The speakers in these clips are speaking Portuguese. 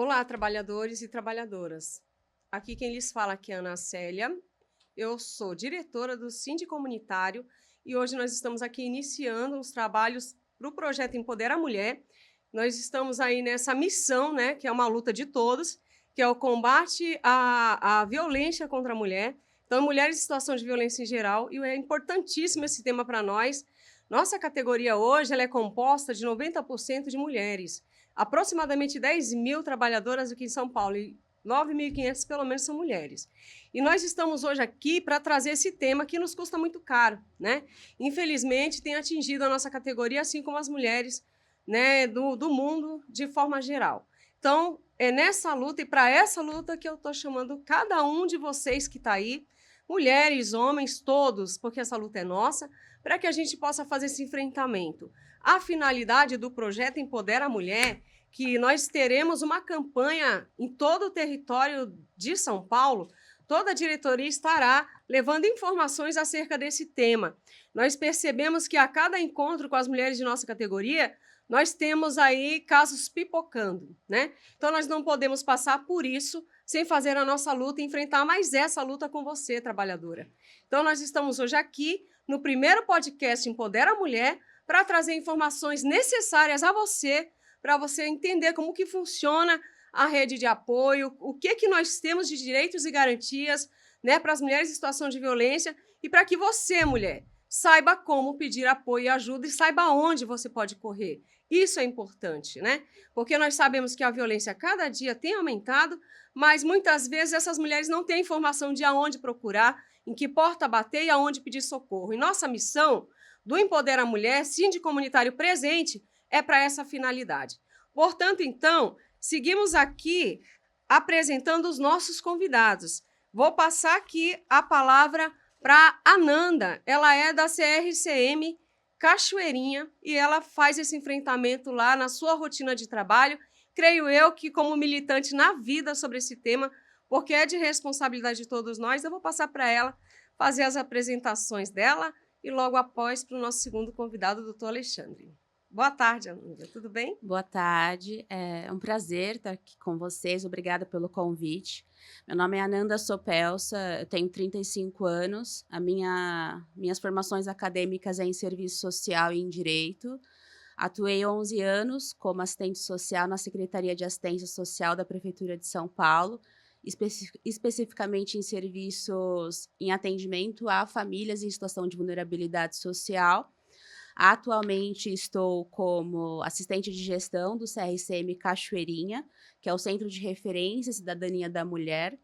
Olá, trabalhadores e trabalhadoras. Aqui quem lhes fala aqui é a Ana Célia. Eu sou diretora do Sindi Comunitário e hoje nós estamos aqui iniciando os trabalhos para o projeto Empodera a Mulher. Nós estamos aí nessa missão, né, que é uma luta de todos, que é o combate à violência contra a mulher. Então, mulheres em situação de violência em geral, e é importantíssimo esse tema para nós. Nossa categoria hoje ela é composta de 90% de mulheres. Aproximadamente 10 mil trabalhadoras aqui em São Paulo e 9.500 pelo menos são mulheres. E nós estamos hoje aqui para trazer esse tema que nos custa muito caro, né? Infelizmente, tem atingido a nossa categoria, assim como as mulheres, né, do mundo de forma geral. Então, é nessa luta e para essa luta que eu estou chamando cada um de vocês que está aí, mulheres, homens, todos, porque essa luta é nossa, para que a gente possa fazer esse enfrentamento. A finalidade do projeto Empodera a Mulher, que nós teremos uma campanha em todo o território de São Paulo, toda a diretoria estará levando informações acerca desse tema. Nós percebemos que a cada encontro com as mulheres de nossa categoria, nós temos aí casos pipocando, né? Então, nós não podemos passar por isso sem fazer a nossa luta e enfrentar mais essa luta com você, trabalhadora. Então, nós estamos hoje aqui no primeiro podcast Empodera a Mulher para trazer informações necessárias a você, para você entender como que funciona a rede de apoio, o que nós temos de direitos e garantias, né, para as mulheres em situação de violência e para que você, mulher, saiba como pedir apoio e ajuda e saiba onde você pode correr. Isso é importante, né? Porque nós sabemos que a violência cada dia tem aumentado, mas muitas vezes essas mulheres não têm informação de aonde procurar, em que porta bater e aonde pedir socorro. E nossa missão do Empodera a Mulher, Sindi Comunitário Presente, é para essa finalidade. Portanto, então, seguimos aqui apresentando os nossos convidados. Vou passar aqui a palavra para a Nanda. Ela é da CRCM Cachoeirinha e ela faz esse enfrentamento lá na sua rotina de trabalho. Creio eu que como militante na vida sobre esse tema, porque é de responsabilidade de todos nós, eu vou passar para ela fazer as apresentações dela e logo após para o nosso segundo convidado, o doutor Alexandre. Boa tarde, Ananda. Tudo bem? Boa tarde. É um prazer estar aqui com vocês. Obrigada pelo convite. Meu nome é Ananda Sopelsa, eu tenho 35 anos. Minhas formações acadêmicas é em serviço social e em direito. Atuei 11 anos como assistente social na Secretaria de Assistência Social da Prefeitura de São Paulo, especificamente em serviços em atendimento a famílias em situação de vulnerabilidade social. Atualmente estou como assistente de gestão do CRCM Cachoeirinha, que é o Centro de Referência e Cidadania da Mulher,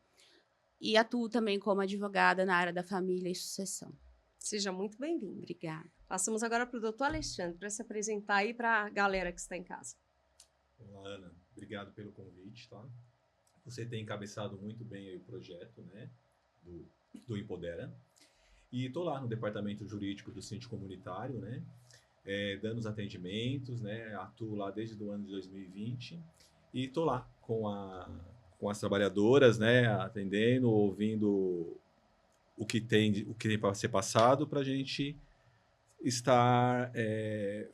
e atuo também como advogada na área da família e sucessão. Seja muito bem-vindo. Obrigada. Passamos agora para o doutor Alexandre, para se apresentar aí para a galera que está em casa. Olá, Ana. Obrigado pelo convite, tá? Você tem encabeçado muito bem aí o projeto, né, do Empodera. E estou lá no departamento jurídico do Sindi Comunitário, né, dando os atendimentos, né, atuo lá desde o ano de 2020 e estou lá com as trabalhadoras, né, atendendo, ouvindo o que tem para ser passado para a gente estar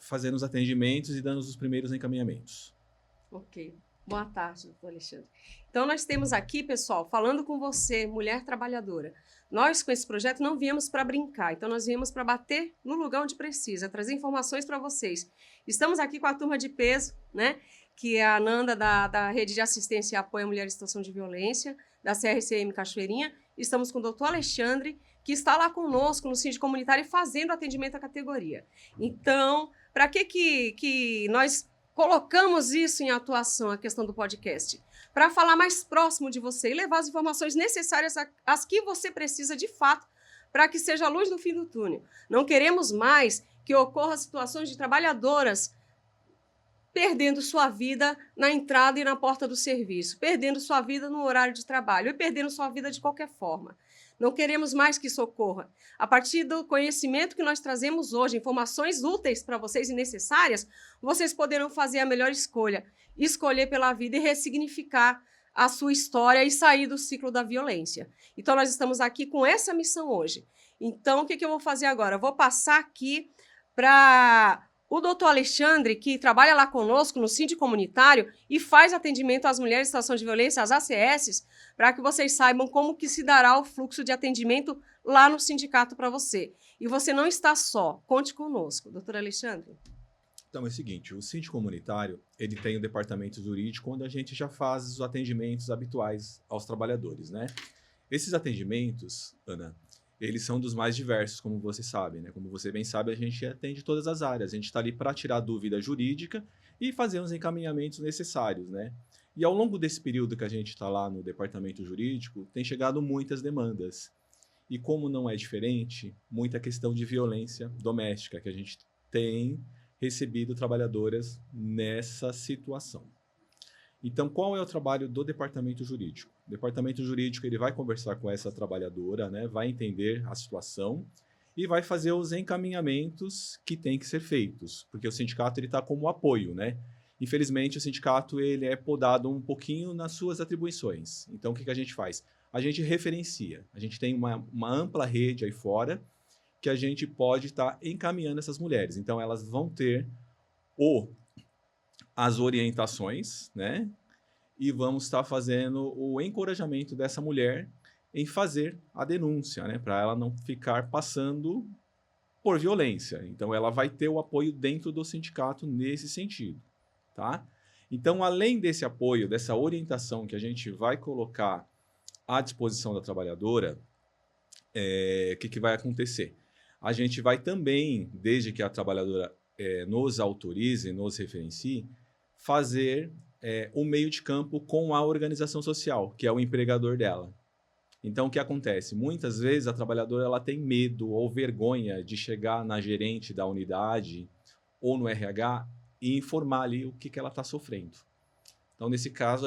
fazendo os atendimentos e dando os primeiros encaminhamentos. Ok. Boa tarde, doutor Alexandre. Então, nós temos aqui, pessoal, falando com você, mulher trabalhadora. Nós, com esse projeto, não viemos para brincar, então nós viemos para bater no lugar onde precisa, trazer informações para vocês. Estamos aqui com a turma de peso, né, que é a Ananda da Rede de Assistência e Apoio à Mulher em Situação de Violência, da CRCM Cachoeirinha. Estamos com o doutor Alexandre, que está lá conosco no Sindi Comunitário fazendo atendimento à categoria. Então, para que nós colocamos isso em atuação, a questão do podcast? Para falar mais próximo de você e levar as informações necessárias às que você precisa de fato, para que seja a luz no fim do túnel. Não queremos mais que ocorra situações de trabalhadoras perdendo sua vida na entrada e na porta do serviço, perdendo sua vida no horário de trabalho e perdendo sua vida de qualquer forma. Não queremos mais que isso ocorra. A partir do conhecimento que nós trazemos hoje, informações úteis para vocês e necessárias, vocês poderão fazer a melhor escolha, escolher pela vida e ressignificar a sua história e sair do ciclo da violência. Então, nós estamos aqui com essa missão hoje. Então, o que eu vou fazer agora? Eu vou passar aqui para o doutor Alexandre, que trabalha lá conosco no Síndico Comunitário e faz atendimento às mulheres em situação de violência, às ACS, para que vocês saibam como que se dará o fluxo de atendimento lá no sindicato para você. E você não está só, conte conosco. Doutor Alexandre. Então é o seguinte, o síndico comunitário, ele tem o departamento jurídico onde a gente já faz os atendimentos habituais aos trabalhadores, né? Esses atendimentos, Ana, eles são dos mais diversos, como você sabe, né? Como você bem sabe, a gente atende todas as áreas. A gente está ali para tirar dúvida jurídica e fazer os encaminhamentos necessários, né? E ao longo desse período que a gente está lá no departamento jurídico, tem chegado muitas demandas. E como não é diferente, muita questão de violência doméstica, que a gente tem recebido trabalhadoras nessa situação. Então, qual é o trabalho do departamento jurídico? O departamento jurídico ele vai conversar com essa trabalhadora, né, vai entender a situação e vai fazer os encaminhamentos que têm que ser feitos, porque o sindicato está como apoio, né? Infelizmente, o sindicato ele é podado um pouquinho nas suas atribuições. Então, o que a gente faz? A gente referencia. A gente tem uma ampla rede aí fora que a gente pode estar encaminhando essas mulheres. Então, elas vão ter as orientações, né? E vamos estar fazendo o encorajamento dessa mulher em fazer a denúncia, né? Para ela não ficar passando por violência. Então, ela vai ter o apoio dentro do sindicato nesse sentido, tá? Então, além desse apoio, dessa orientação que a gente vai colocar à disposição da trabalhadora, o que vai acontecer? A gente vai também, desde que a trabalhadora nos autorize, nos referencie, fazer o meio de campo com a organização social, que é o empregador dela. Então, o que acontece? Muitas vezes a trabalhadora ela tem medo ou vergonha de chegar na gerente da unidade ou no RH e informar ali o que ela está sofrendo. Então, nesse caso,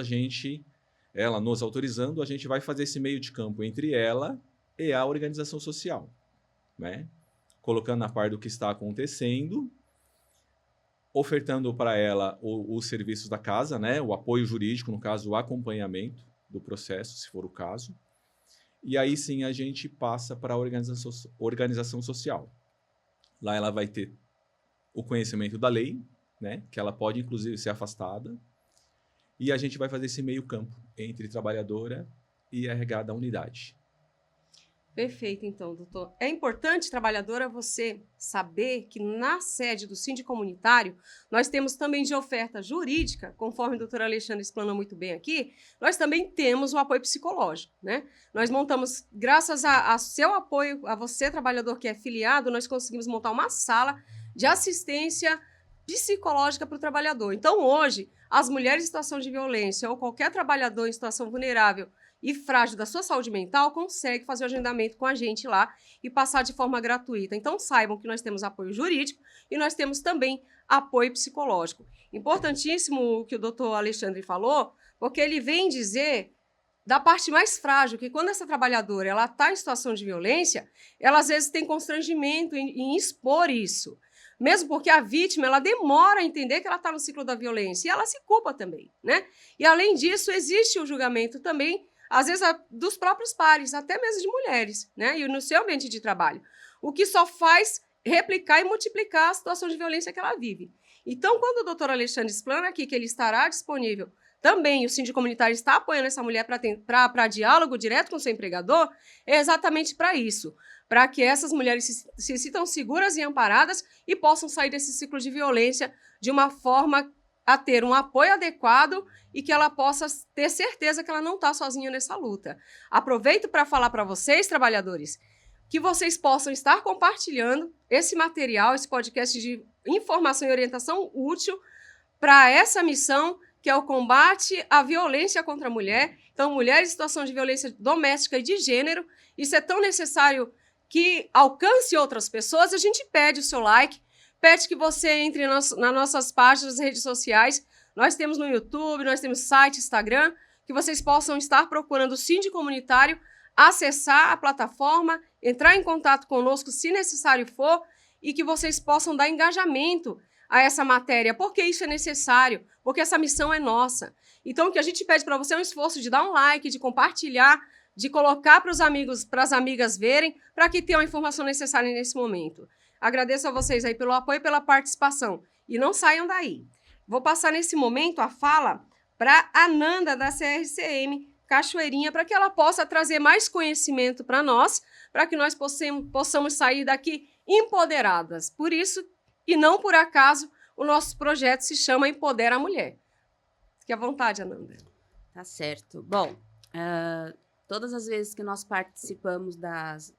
ela nos autorizando, a gente vai fazer esse meio de campo entre ela e a organização social, né? Colocando a par do que está acontecendo, ofertando para ela os serviços da casa, né? O apoio jurídico, no caso, o acompanhamento do processo, se for o caso. E aí sim a gente passa para a organização social. Lá ela vai ter o conhecimento da lei, né? Que ela pode, inclusive, ser afastada. E a gente vai fazer esse meio campo entre trabalhadora e RH da unidade. Perfeito, então, doutor. É importante, trabalhadora, você saber que na sede do Síndico Comunitário, nós temos também de oferta jurídica, conforme o doutor Alexandre explanou muito bem aqui, nós também temos o apoio psicológico, né? Nós montamos, graças a seu apoio, a você, trabalhador que é filiado, nós conseguimos montar uma sala de assistência psicológica para o trabalhador. Então, hoje, as mulheres em situação de violência ou qualquer trabalhador em situação vulnerável e frágil da sua saúde mental consegue fazer o agendamento com a gente lá e passar de forma gratuita. Então, saibam que nós temos apoio jurídico e nós temos também apoio psicológico. Importantíssimo o que o doutor Alexandre falou, porque ele vem dizer da parte mais frágil, que quando essa trabalhadora está em situação de violência, ela às vezes tem constrangimento em expor isso. Mesmo porque a vítima, ela demora a entender que ela está no ciclo da violência e ela se culpa também, né? E além disso, existe o julgamento também, às vezes, dos próprios pares, até mesmo de mulheres, né? E no seu ambiente de trabalho. O que só faz replicar e multiplicar a situação de violência que ela vive. Então, quando o doutor Alexandre explana aqui que ele estará disponível também, o síndico comunitário está apoiando essa mulher para diálogo direto com o seu empregador, é exatamente para isso. Para que essas mulheres se sintam seguras e amparadas e possam sair desse ciclo de violência de uma forma a ter um apoio adequado e que ela possa ter certeza que ela não está sozinha nessa luta. Aproveito para falar para vocês, trabalhadores, que vocês possam estar compartilhando esse material, esse podcast de informação e orientação útil para essa missão, que é o combate à violência contra a mulher. Então, mulheres em situação de violência doméstica e de gênero, isso é tão necessário que alcance outras pessoas. A gente pede o seu like, pede que você entre nas nossas páginas, nas redes sociais. Nós temos no YouTube, nós temos site, Instagram, que vocês possam estar procurando o Síndico Comunitário, acessar a plataforma, entrar em contato conosco se necessário for e que vocês possam dar engajamento a essa matéria, porque isso é necessário, porque essa missão é nossa. Então, o que a gente pede para você é um esforço de dar um like, de compartilhar, de colocar para os amigos, para as amigas verem, para que tenham a informação necessária nesse momento. Agradeço a vocês aí pelo apoio e pela participação. E não saiam daí. Vou passar nesse momento a fala para a Nanda, da CRCM Cachoeirinha, para que ela possa trazer mais conhecimento para nós, para que nós possamos sair daqui empoderadas. Por isso, e não por acaso, o nosso projeto se chama Empodera a Mulher. Fique à vontade, Ananda. Tá certo. Bom, todas as vezes que nós participamos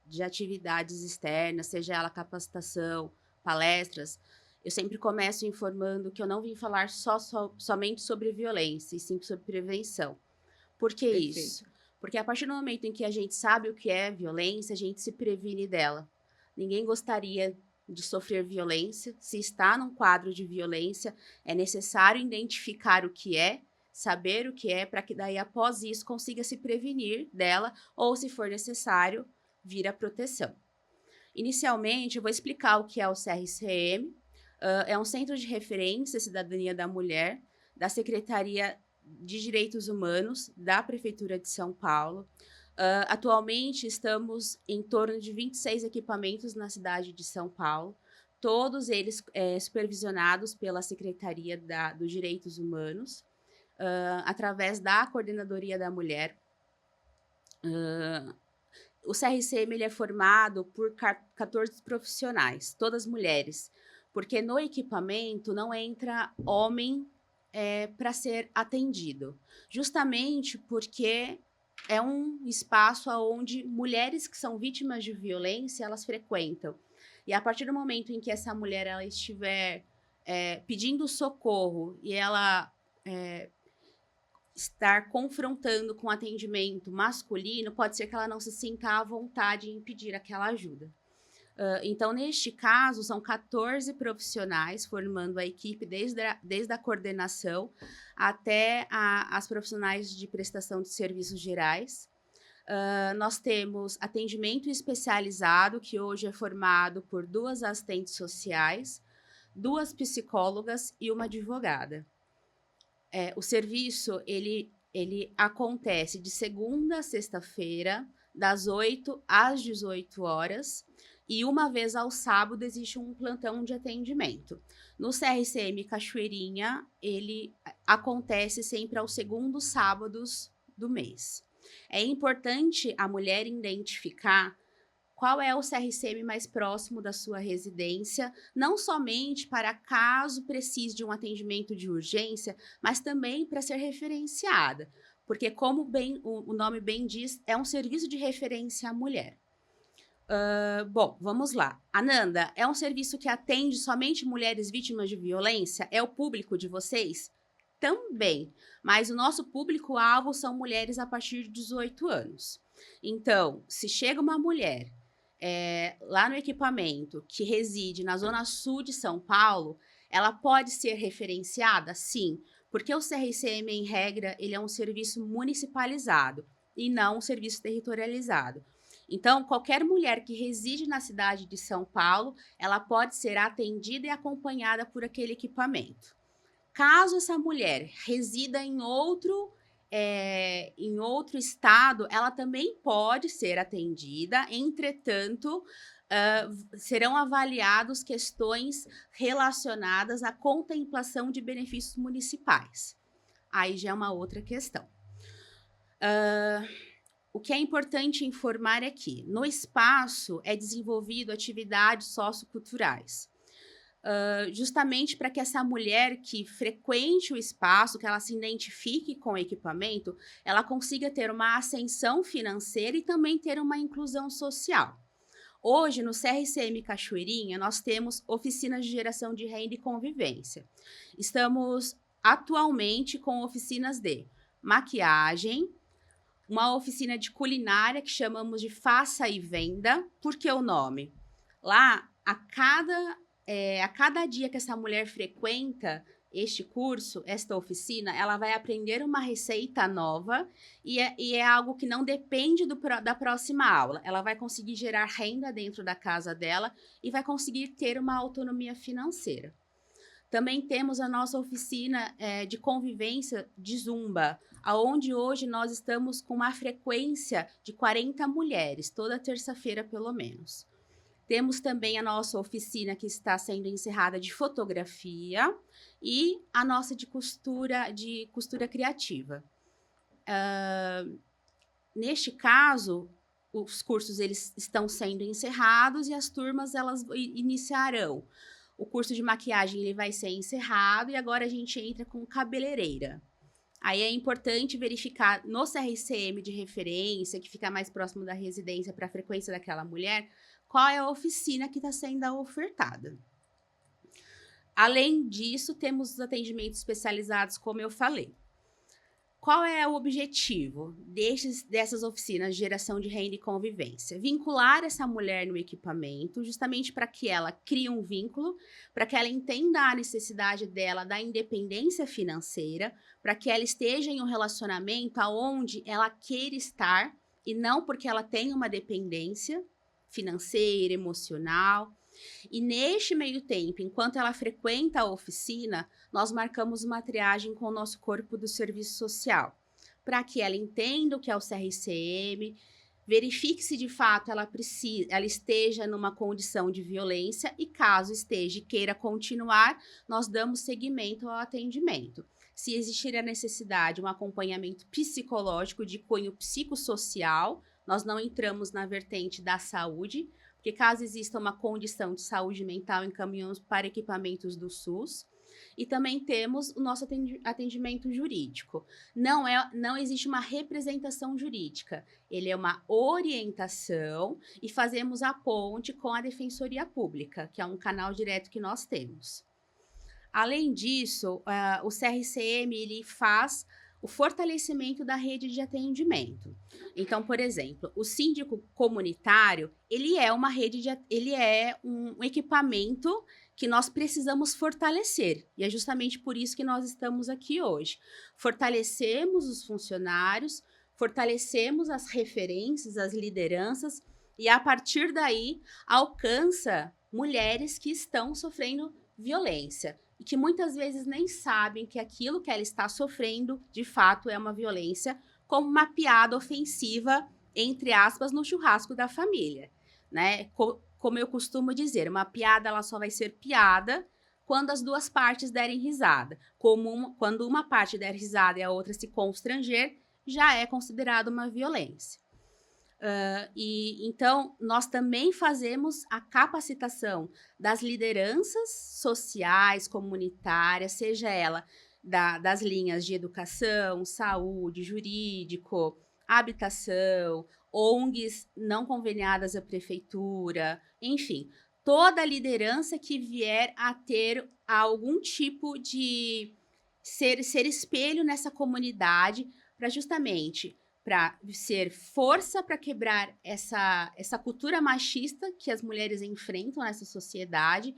de atividades externas, seja ela capacitação, palestras, eu sempre começo informando que eu não vim falar somente sobre violência, e sim sobre prevenção. Por que Perfeito. isso? Porque a partir do momento em que a gente sabe o que é violência, a gente se previne dela. Ninguém gostaria de sofrer violência. Se está num quadro de violência, é necessário identificar o que é, saber o que é, para que daí, após isso, consiga se prevenir dela ou, se for necessário, vir a proteção. Inicialmente, eu vou explicar o que é o CRCM. É um Centro de Referência à Cidadania da Mulher, da Secretaria de Direitos Humanos da Prefeitura de São Paulo. Atualmente, estamos em torno de 26 equipamentos na cidade de São Paulo, todos eles supervisionados pela Secretaria dos Direitos Humanos, através da Coordenadoria da Mulher. O CRCM ele é formado por 14 profissionais, todas mulheres, porque no equipamento não entra homem para ser atendido, justamente porque é um espaço onde mulheres que são vítimas de violência, elas frequentam. E a partir do momento em que essa mulher ela estiver pedindo socorro e ela estar confrontando com atendimento masculino, pode ser que ela não se sinta à vontade em pedir aquela ajuda. Então, neste caso, são 14 profissionais formando a equipe, desde a coordenação até as profissionais de prestação de serviços gerais. Nós temos atendimento especializado, que hoje é formado por 2 assistentes sociais, 2 psicólogas e uma advogada. O serviço, ele acontece de segunda a sexta-feira, das 8 às 18 horas, e uma vez ao sábado existe um plantão de atendimento. No CRCM Cachoeirinha, ele acontece sempre aos segundos sábados do mês. É importante a mulher identificar qual é o CRCM mais próximo da sua residência, não somente para caso precise de um atendimento de urgência, mas também para ser referenciada, porque como o nome bem diz, é um serviço de referência à mulher. Bom, vamos lá. Ananda, é um serviço que atende somente mulheres vítimas de violência? É o público de vocês? Também, mas o nosso público-alvo são mulheres a partir de 18 anos. Então, se chega uma mulher lá no equipamento que reside na zona sul de São Paulo, ela pode ser referenciada? Sim, porque o CRCM, em regra, ele é um serviço municipalizado e não um serviço territorializado. Então, qualquer mulher que reside na cidade de São Paulo, ela pode ser atendida e acompanhada por aquele equipamento. Caso essa mulher resida em outro estado, ela também pode ser atendida, entretanto, serão avaliadas questões relacionadas à contemplação de benefícios municipais. Aí já é uma outra questão. O que é importante informar é que, no espaço, é desenvolvido atividades socioculturais. Justamente para que essa mulher que frequente o espaço, que ela se identifique com o equipamento, ela consiga ter uma ascensão financeira e também ter uma inclusão social. Hoje, no CRCM Cachoeirinha, nós temos oficinas de geração de renda e convivência. Estamos atualmente com oficinas de maquiagem, uma oficina de culinária que chamamos de Faça e Venda. Por que o nome? Lá, a cada dia que essa mulher frequenta este curso, esta oficina, ela vai aprender uma receita nova e é algo que não depende da próxima aula. Ela vai conseguir gerar renda dentro da casa dela e vai conseguir ter uma autonomia financeira. Também temos a nossa oficina de convivência de Zumba, onde hoje nós estamos com uma frequência de 40 mulheres, toda terça-feira pelo menos. Temos também a nossa oficina que está sendo encerrada de fotografia e a nossa de costura criativa. Neste caso, os cursos eles estão sendo encerrados e as turmas elas iniciarão. O curso de maquiagem ele vai ser encerrado e agora a gente entra com cabeleireira. Aí é importante verificar no CRCM de referência, que fica mais próximo da residência para a frequência daquela mulher, qual é a oficina que está sendo ofertada. Além disso, temos os atendimentos especializados, como eu falei. Qual é o objetivo dessas oficinas de geração de renda e convivência? Vincular essa mulher no equipamento, justamente para que ela crie um vínculo, para que ela entenda a necessidade dela da independência financeira, para que ela esteja em um relacionamento onde ela queira estar, e não porque ela tem uma dependência financeira, emocional. E neste meio tempo, enquanto ela frequenta a oficina, nós marcamos uma triagem com o nosso corpo do serviço social, para que ela entenda o que é o CRCM, verifique se de fato ela esteja numa condição de violência e caso esteja e queira continuar, nós damos seguimento ao atendimento. Se existir a necessidade, um acompanhamento psicológico de cunho psicossocial, nós não entramos na vertente da saúde, porque caso exista uma condição de saúde mental, encaminhamos para equipamentos do SUS. E também temos o nosso atendimento jurídico. Não existe uma representação jurídica, ele é uma orientação e fazemos a ponte com a Defensoria Pública, que é um canal direto que nós temos. Além disso, o CRCM ele faz o fortalecimento da rede de atendimento. Então, por exemplo, o síndico comunitário, ele é um equipamento que nós precisamos fortalecer. E é justamente por isso que nós estamos aqui hoje. Fortalecemos os funcionários, fortalecemos as referências, as lideranças, e a partir daí alcança mulheres que estão sofrendo violência e que muitas vezes nem sabem que aquilo que ela está sofrendo, de fato, é uma violência, como uma piada ofensiva, entre aspas, no churrasco da família, né? Como eu costumo dizer, uma piada ela só vai ser piada quando as duas partes derem risada. Quando uma parte der risada e a outra se constranger, já é considerado uma violência. Então, nós também fazemos a capacitação das lideranças sociais, comunitárias, seja ela das linhas de educação, saúde, jurídico, habitação, ONGs não conveniadas à prefeitura, enfim, toda a liderança que vier a ter algum tipo de ser espelho nessa comunidade para justamente para ser força para quebrar essa cultura machista que as mulheres enfrentam nessa sociedade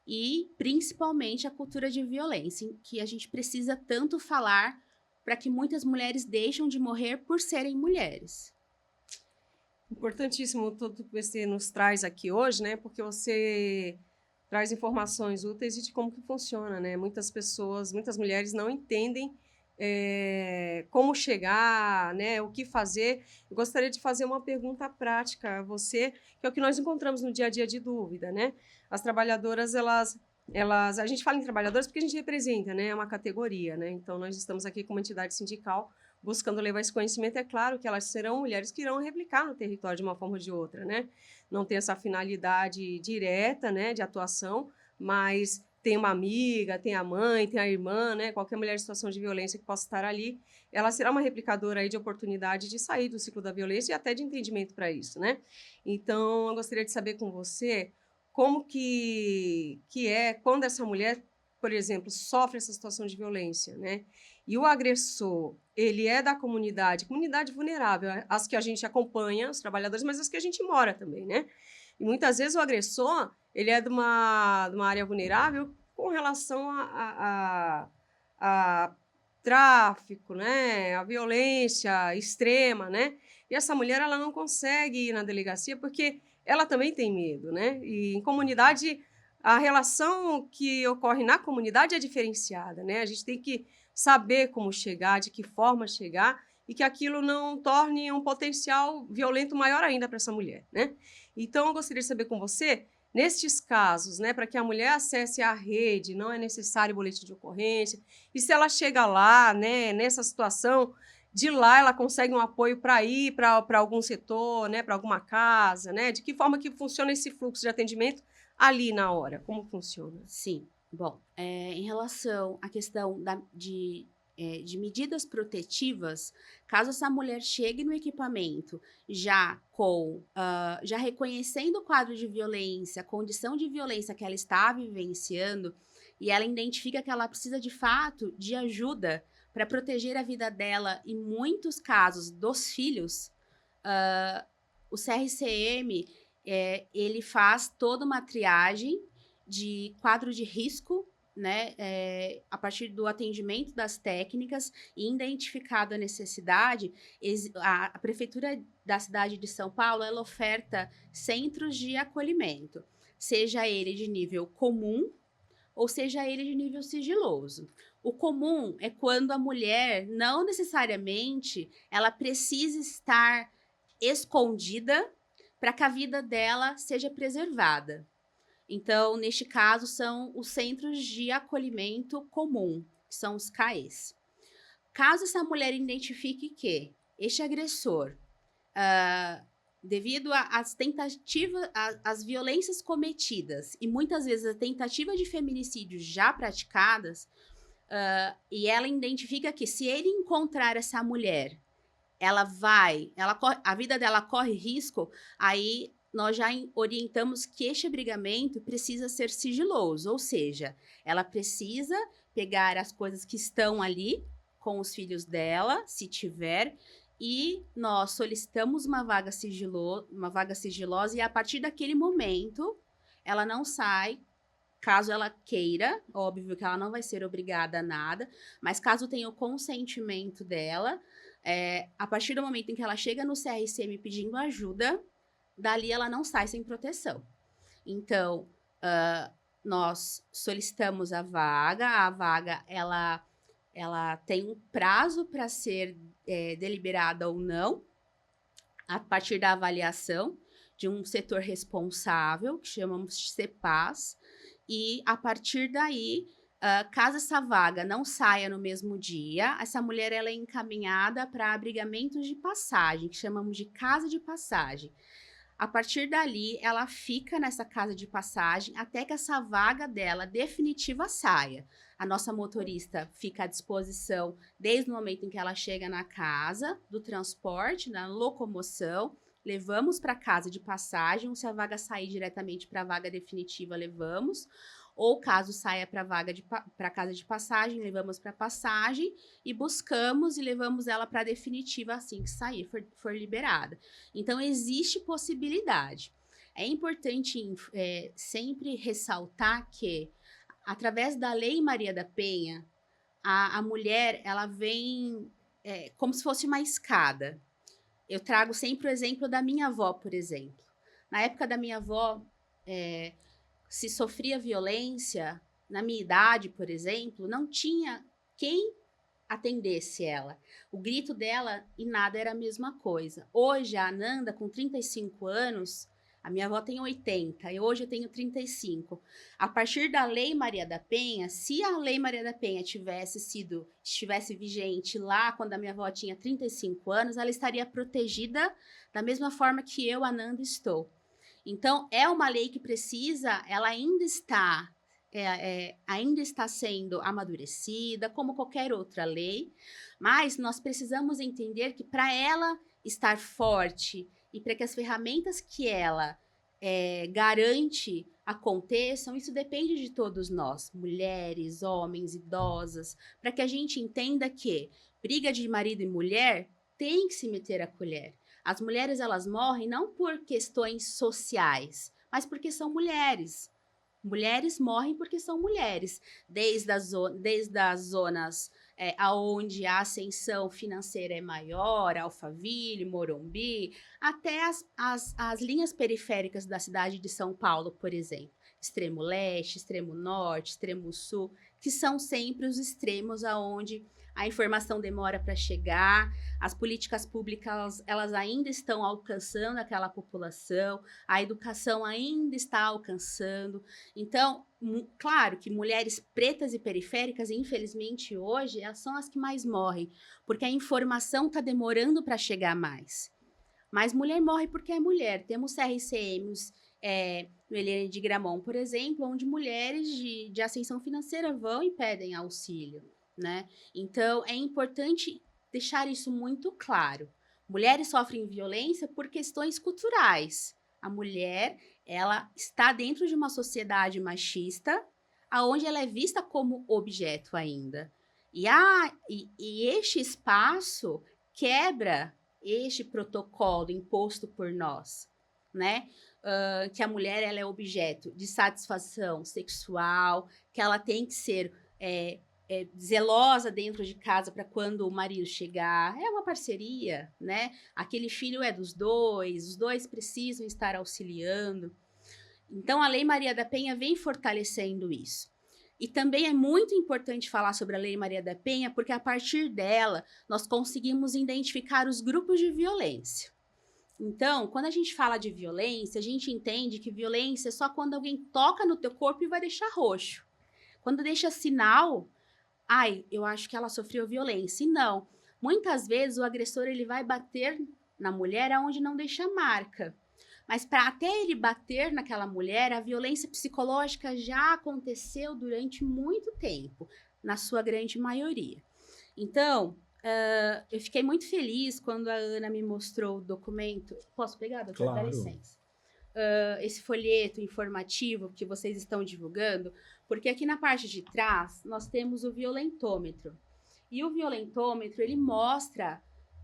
e, principalmente, a cultura de violência, que a gente precisa tanto falar para que muitas mulheres deixem de morrer por serem mulheres. Importantíssimo tudo que você nos traz aqui hoje, né? Porque você traz informações úteis de como que funciona, né? Muitas mulheres não entendem como chegar, né, o que fazer. Eu gostaria de fazer uma pergunta prática a você, que é o que nós encontramos no dia a dia de dúvida, né? As trabalhadoras, a gente fala em trabalhadoras porque a gente representa, né, uma categoria, né? Então, nós estamos aqui como entidade sindical buscando levar esse conhecimento. É claro que elas serão mulheres que irão replicar no território de uma forma ou de outra, né? Não tem essa finalidade direta, né, de atuação, mas tem uma amiga, tem a mãe, tem a irmã, né? Qualquer mulher em situação de violência que possa estar ali, ela será uma replicadora aí de oportunidade de sair do ciclo da violência e até de entendimento para isso, né? Então, eu gostaria de saber com você como que é quando essa mulher, por exemplo, sofre essa situação de violência, né? E o agressor, ele é da comunidade vulnerável, as que a gente acompanha, os trabalhadores, mas as que a gente mora também, né? E muitas vezes o agressor, ele é de uma área vulnerável com relação a tráfico, né? A violência extrema, né? E essa mulher, ela não consegue ir na delegacia porque ela também tem medo, né? E em comunidade, a relação que ocorre na comunidade é diferenciada, né? A gente tem que saber como chegar, de que forma chegar e que aquilo não torne um potencial violento maior ainda para essa mulher, né? Então, eu gostaria de saber com você, nestes casos, né, para que a mulher acesse a rede, não é necessário boletim de ocorrência, e se ela chega lá, né, nessa situação, de lá ela consegue um apoio para ir para algum setor, né, para alguma casa, né? De que forma que funciona esse fluxo de atendimento ali na hora? Como funciona? Sim. Bom, em relação à questão de medidas protetivas, caso essa mulher chegue no equipamento já reconhecendo o quadro de violência, a condição de violência que ela está vivenciando, e ela identifica que ela precisa de fato de ajuda para proteger a vida dela, em muitos casos dos filhos, o CRCM ele faz toda uma triagem de quadro de risco, né, a partir do atendimento das técnicas e identificada a necessidade, a Prefeitura da cidade de São Paulo, ela oferta centros de acolhimento, seja ele de nível comum ou seja ele de nível sigiloso. O comum é quando a mulher, não necessariamente, ela precisa estar escondida para que a vida dela seja preservada. Então, neste caso, são os centros de acolhimento comum, que são os CAEs. Caso essa mulher identifique que este agressor, devido às tentativas, às violências cometidas e muitas vezes a tentativa de feminicídio já praticadas, e ela identifica que se ele encontrar essa mulher, a vida dela corre risco, aí nós já orientamos que este abrigamento precisa ser sigiloso, ou seja, ela precisa pegar as coisas que estão ali com os filhos dela, se tiver, e nós solicitamos uma vaga sigilosa, e a partir daquele momento ela não sai, caso ela queira, óbvio que ela não vai ser obrigada a nada, mas caso tenha o consentimento dela, a partir do momento em que ela chega no CRCM pedindo ajuda, dali ela não sai sem proteção. Então, nós solicitamos a vaga ela tem um prazo para ser deliberada ou não, a partir da avaliação de um setor responsável, que chamamos de CEPAS, e a partir daí, caso essa vaga não saia no mesmo dia, essa mulher ela é encaminhada para abrigamentos de passagem, que chamamos de casa de passagem. A partir dali, ela fica nessa casa de passagem até que essa vaga dela definitiva saia. A nossa motorista fica à disposição desde o momento em que ela chega na casa, do transporte, da locomoção, levamos para a casa de passagem, ou se a vaga sair diretamente para a vaga definitiva, levamos, ou caso saia para a casa de passagem, levamos para passagem e buscamos e levamos ela para a definitiva assim que sair, for liberada. Então, existe possibilidade. É importante sempre ressaltar que, através da Lei Maria da Penha, a mulher ela vem como se fosse uma escada. Eu trago sempre o exemplo da minha avó, por exemplo. Na época da minha avó, se sofria violência, na minha idade, por exemplo, não tinha quem atendesse ela. O grito dela e nada era a mesma coisa. Hoje, a Ananda, com 35 anos, a minha avó tem 80 e hoje eu tenho 35. A partir da Lei Maria da Penha, se a Lei Maria da Penha estivesse vigente lá quando a minha avó tinha 35 anos, ela estaria protegida da mesma forma que eu, Ananda, estou. Então, é uma lei que ela ainda está sendo amadurecida, como qualquer outra lei, mas nós precisamos entender que para ela estar forte e para que as ferramentas que ela garante aconteçam, isso depende de todos nós, mulheres, homens, idosas, para que a gente entenda que briga de marido e mulher tem que se meter a colher. As mulheres, elas morrem não por questões sociais, mas porque são mulheres. Mulheres morrem porque são mulheres, desde as zonas onde a ascensão financeira é maior, Alphaville, Morumbi, até as linhas periféricas da cidade de São Paulo, por exemplo. extremo leste, extremo norte, extremo sul, que são sempre os extremos aonde a informação demora para chegar, as políticas públicas elas ainda estão alcançando aquela população, a educação ainda está alcançando. Então, claro que mulheres pretas e periféricas, infelizmente hoje, elas são as que mais morrem, porque a informação está demorando para chegar mais. Mas mulher morre porque é mulher. Temos CRCMs no Eliane de Gramont, por exemplo, onde mulheres de ascensão financeira vão e pedem auxílio, né? Então, é importante deixar isso muito claro. Mulheres sofrem violência por questões culturais. A mulher, ela está dentro de uma sociedade machista, onde ela é vista como objeto ainda. E este espaço quebra este protocolo imposto por nós, né? Que a mulher ela é objeto de satisfação sexual, que ela tem que ser zelosa dentro de casa para quando o marido chegar. É uma parceria, né? Aquele filho é dos dois, os dois precisam estar auxiliando. Então, a Lei Maria da Penha vem fortalecendo isso. E também é muito importante falar sobre a Lei Maria da Penha, porque a partir dela, nós conseguimos identificar os grupos de violência. Então, quando a gente fala de violência, a gente entende que violência é só quando alguém toca no teu corpo e vai deixar roxo. Quando deixa sinal, eu acho que ela sofreu violência. E não, muitas vezes o agressor ele vai bater na mulher aonde não deixa marca. Mas para até ele bater naquela mulher, a violência psicológica já aconteceu durante muito tempo, na sua grande maioria. Então, eu fiquei muito feliz quando a Ana me mostrou o documento. Posso pegar, doutora? Claro. Dá licença. Esse folheto informativo que vocês estão divulgando, porque aqui na parte de trás nós temos o violentômetro. E o violentômetro, ele mostra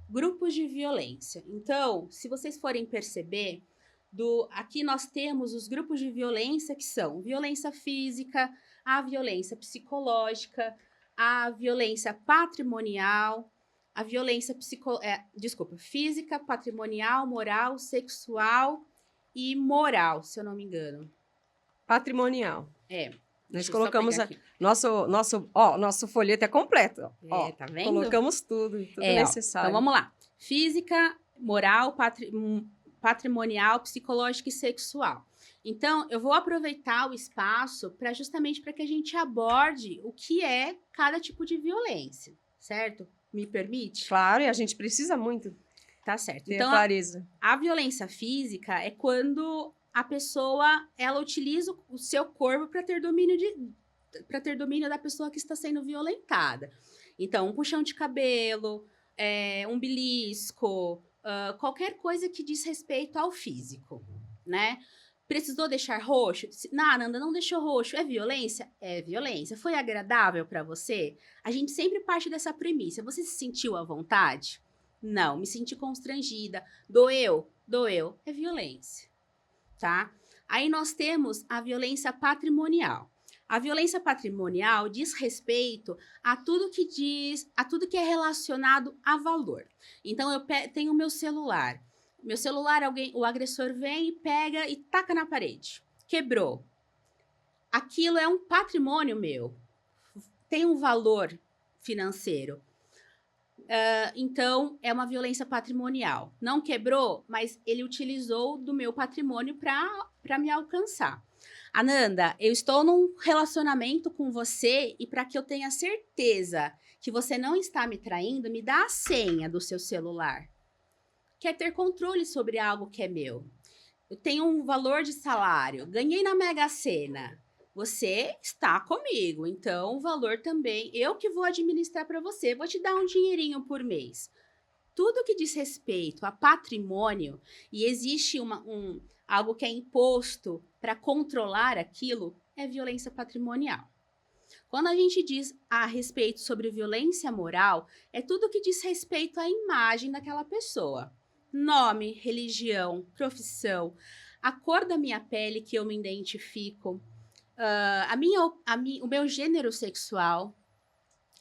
grupos de violência. Então, se vocês forem perceber, aqui nós temos os grupos de violência que são violência física, a violência psicológica, a violência patrimonial, a violência física, patrimonial, moral, sexual e moral, se eu não me engano. Patrimonial. Nós colocamos nosso folheto é completo. Tá vendo? Colocamos tudo necessário. Então vamos lá. Física, moral, patrimonial, psicológica e sexual. Então, eu vou aproveitar o espaço justamente para que a gente aborde o que é cada tipo de violência, certo? Me permite? Claro, e a gente precisa muito. Tá certo. Ter Então, clareza. a violência física é quando a pessoa ela utiliza o seu corpo para ter domínio da pessoa que está sendo violentada. Então, um puxão de cabelo, um belisco, qualquer coisa que diz respeito ao físico, né? Precisou deixar roxo? Não, Ananda, não deixou roxo. É violência? É violência. Foi agradável para você? A gente sempre parte dessa premissa. Você se sentiu à vontade? Não, me senti constrangida. Doeu? Doeu. É violência, tá? Aí nós temos a violência patrimonial. A violência patrimonial diz respeito a tudo que é relacionado a valor. Então, eu tenho o meu celular. Meu celular, o agressor vem e pega e taca na parede. Quebrou. Aquilo é um patrimônio meu. Tem um valor financeiro. Então, é uma violência patrimonial. Não quebrou, mas ele utilizou do meu patrimônio para me alcançar. Ananda, eu estou num relacionamento com você e para que eu tenha certeza que você não está me traindo, me dá a senha do seu celular. Quer ter controle sobre algo que é meu. Eu tenho um valor de salário, ganhei na Mega Sena. Você está comigo, então o valor também, eu que vou administrar para você, vou te dar um dinheirinho por mês. Tudo que diz respeito a patrimônio, e existe algo que é imposto para controlar aquilo, é violência patrimonial. Quando a gente diz a respeito sobre violência moral, é tudo que diz respeito à imagem daquela pessoa. Nome, religião, profissão, a cor da minha pele que eu me identifico, o meu gênero sexual.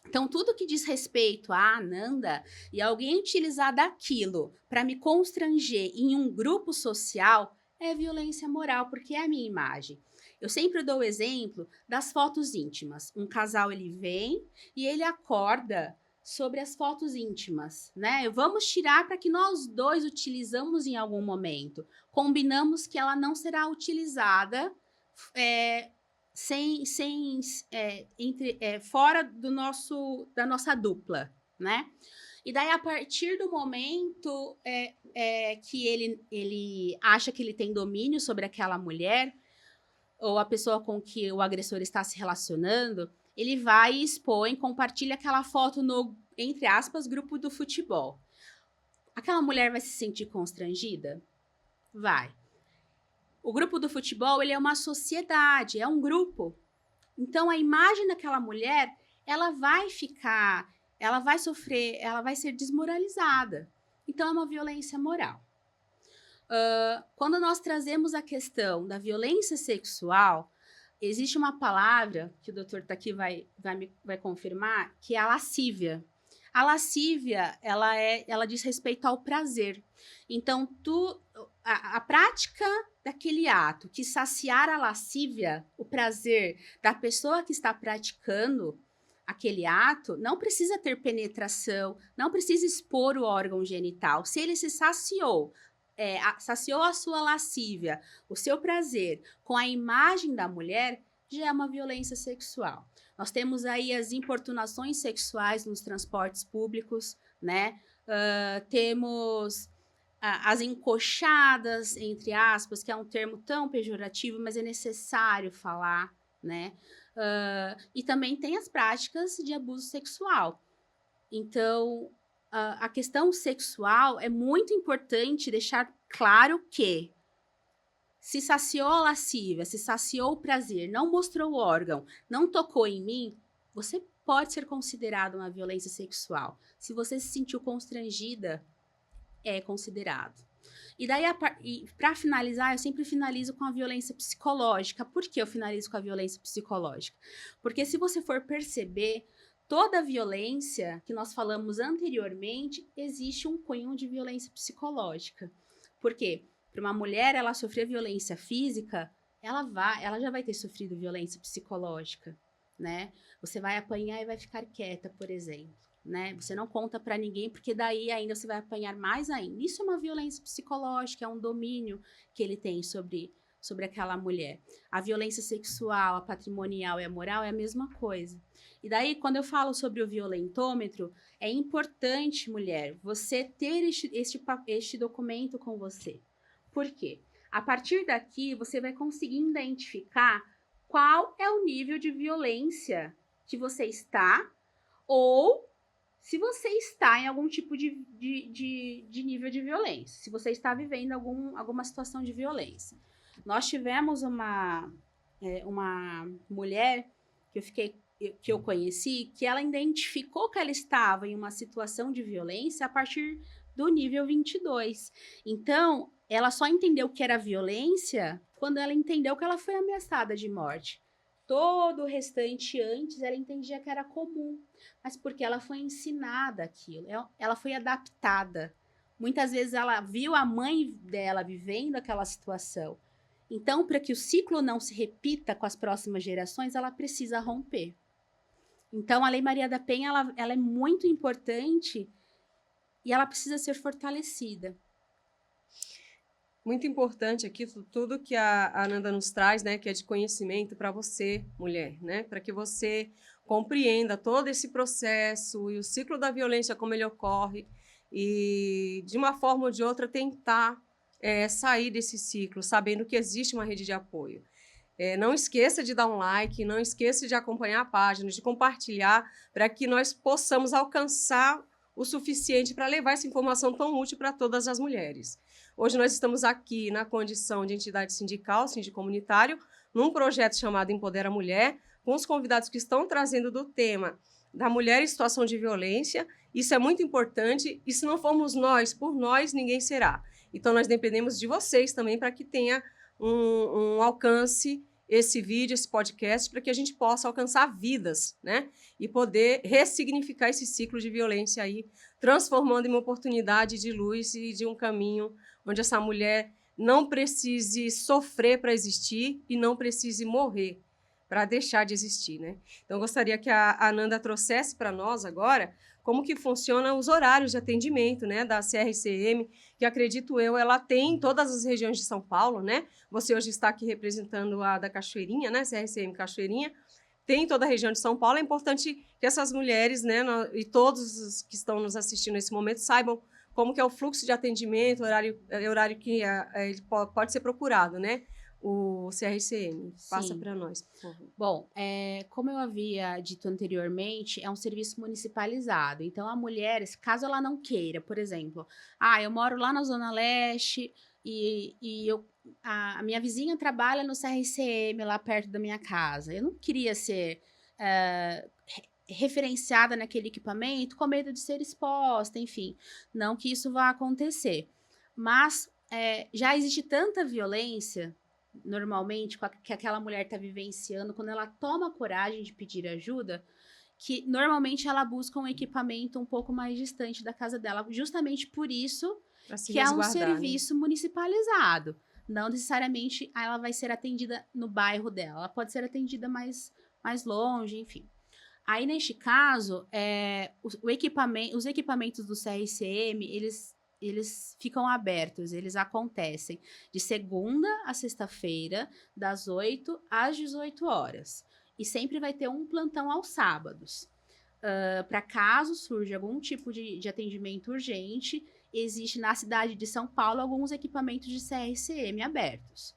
Então, tudo que diz respeito a Ananda e alguém utilizar daquilo para me constranger em um grupo social é violência moral, porque é a minha imagem. Eu sempre dou o exemplo das fotos íntimas. Um casal, ele vem e ele acorda sobre as fotos íntimas, né? Vamos tirar para que nós dois utilizamos em algum momento. Combinamos que ela não será utilizada fora da nossa dupla, né? E daí, a partir do momento que ele acha que ele tem domínio sobre aquela mulher, ou a pessoa com que o agressor está se relacionando, ele vai e expõe, compartilha aquela foto no, entre aspas, grupo do futebol. Aquela mulher vai se sentir constrangida? Vai. O grupo do futebol, ele é uma sociedade, é um grupo. Então, a imagem daquela mulher, ela vai sofrer, ela vai ser desmoralizada. Então, é uma violência moral. Quando nós trazemos a questão da violência sexual, existe uma palavra, que o doutor tá aqui vai confirmar, que é a lascívia. A lascívia, ela diz respeito ao prazer. Então, a prática daquele ato que saciar a lascívia, o prazer da pessoa que está praticando aquele ato, não precisa ter penetração, não precisa expor o órgão genital. Se ele se saciou a sua lascívia, o seu prazer com a imagem da mulher, já é uma violência sexual. Nós temos aí as importunações sexuais nos transportes públicos, né? Temos as encoxadas, entre aspas, que é um termo tão pejorativo, mas é necessário falar, né? E também tem as práticas de abuso sexual. Então, a questão sexual é muito importante deixar claro que se saciou a lascívia, se saciou o prazer, não mostrou o órgão, não tocou em mim, você pode ser considerado uma violência sexual. Se você se sentiu constrangida, é considerado. E daí, para finalizar, eu sempre finalizo com a violência psicológica. Por que eu finalizo com a violência psicológica? Porque se você for perceber, toda violência que nós falamos anteriormente, existe um cunho de violência psicológica. Por quê? Para uma mulher, ela sofrer violência física, ela já vai ter sofrido violência psicológica, né? Você vai apanhar e vai ficar quieta, por exemplo, né? Você não conta para ninguém, porque daí ainda você vai apanhar mais ainda. Isso é uma violência psicológica, é um domínio que ele tem sobre aquela mulher. A violência sexual, a patrimonial e a moral é a mesma coisa. E daí, quando eu falo sobre o violentômetro, é importante, mulher, você ter este documento com você. Por quê? A partir daqui, você vai conseguir identificar qual é o nível de violência que você está, ou se você está em algum tipo de nível de violência, se você está vivendo alguma situação de violência. Nós tivemos uma mulher que eu conheci, que ela identificou que ela estava em uma situação de violência a partir do nível 22. Então, ela só entendeu que era violência quando ela entendeu que ela foi ameaçada de morte. Todo o restante antes, ela entendia que era comum, mas porque ela foi ensinada aquilo, ela foi adaptada. Muitas vezes ela viu a mãe dela vivendo aquela situação. Então, para que o ciclo não se repita com as próximas gerações, ela precisa romper. Então, a Lei Maria da Penha, ela é muito importante e ela precisa ser fortalecida. Muito importante aqui tudo que a Ananda nos traz, né, que é de conhecimento para você, mulher, né, para que você compreenda todo esse processo e o ciclo da violência, como ele ocorre, e de uma forma ou de outra tentar sair desse ciclo, sabendo que existe uma rede de apoio. Não esqueça de dar um like, não esqueça de acompanhar a página, de compartilhar, para que nós possamos alcançar o suficiente para levar essa informação tão útil para todas as mulheres. Hoje nós estamos aqui na condição de entidade sindical, sindicomunitário, num projeto chamado Empodera Mulher, com os convidados que estão trazendo do tema da mulher em situação de violência. Isso é muito importante, e se não formos nós, por nós, ninguém será. Então, nós dependemos de vocês também para que tenha um alcance esse vídeo, esse podcast, para que a gente possa alcançar vidas, né? E poder ressignificar esse ciclo de violência aí, transformando em uma oportunidade de luz e de um caminho onde essa mulher não precise sofrer para existir e não precise morrer para deixar de existir, né? Então, eu gostaria que a Ananda trouxesse para nós agora como que funcionam os horários de atendimento, né, da CRCM, que acredito eu, ela tem em todas as regiões de São Paulo, né? Você hoje está aqui representando a da Cachoeirinha, né, CRCM Cachoeirinha, tem em toda a região de São Paulo. É importante que essas mulheres, né, e todos os que estão nos assistindo nesse momento saibam como que é o fluxo de atendimento, horário que ele pode ser procurado, né? O CRCM. Passa para nós, por favor. Bom, como eu havia dito anteriormente, é um serviço municipalizado. Então, a mulher, caso ela não queira, por exemplo, eu moro lá na Zona Leste e a minha vizinha trabalha no CRCM lá perto da minha casa. Eu não queria ser referenciada naquele equipamento com medo de ser exposta, enfim. Não que isso vá acontecer. Mas já existe tanta violência normalmente, que aquela mulher está vivenciando, quando ela toma coragem de pedir ajuda, que normalmente ela busca um equipamento um pouco mais distante da casa dela, justamente por isso que é um serviço municipalizado. Não necessariamente ela vai ser atendida no bairro dela, ela pode ser atendida mais longe, enfim. Aí, neste caso, os equipamentos do CRCM, eles ficam abertos, eles acontecem de segunda a sexta-feira, das 8 às 18 horas. E sempre vai ter um plantão aos sábados. Para caso surja algum tipo de atendimento urgente, existe na cidade de São Paulo alguns equipamentos de CRCM abertos.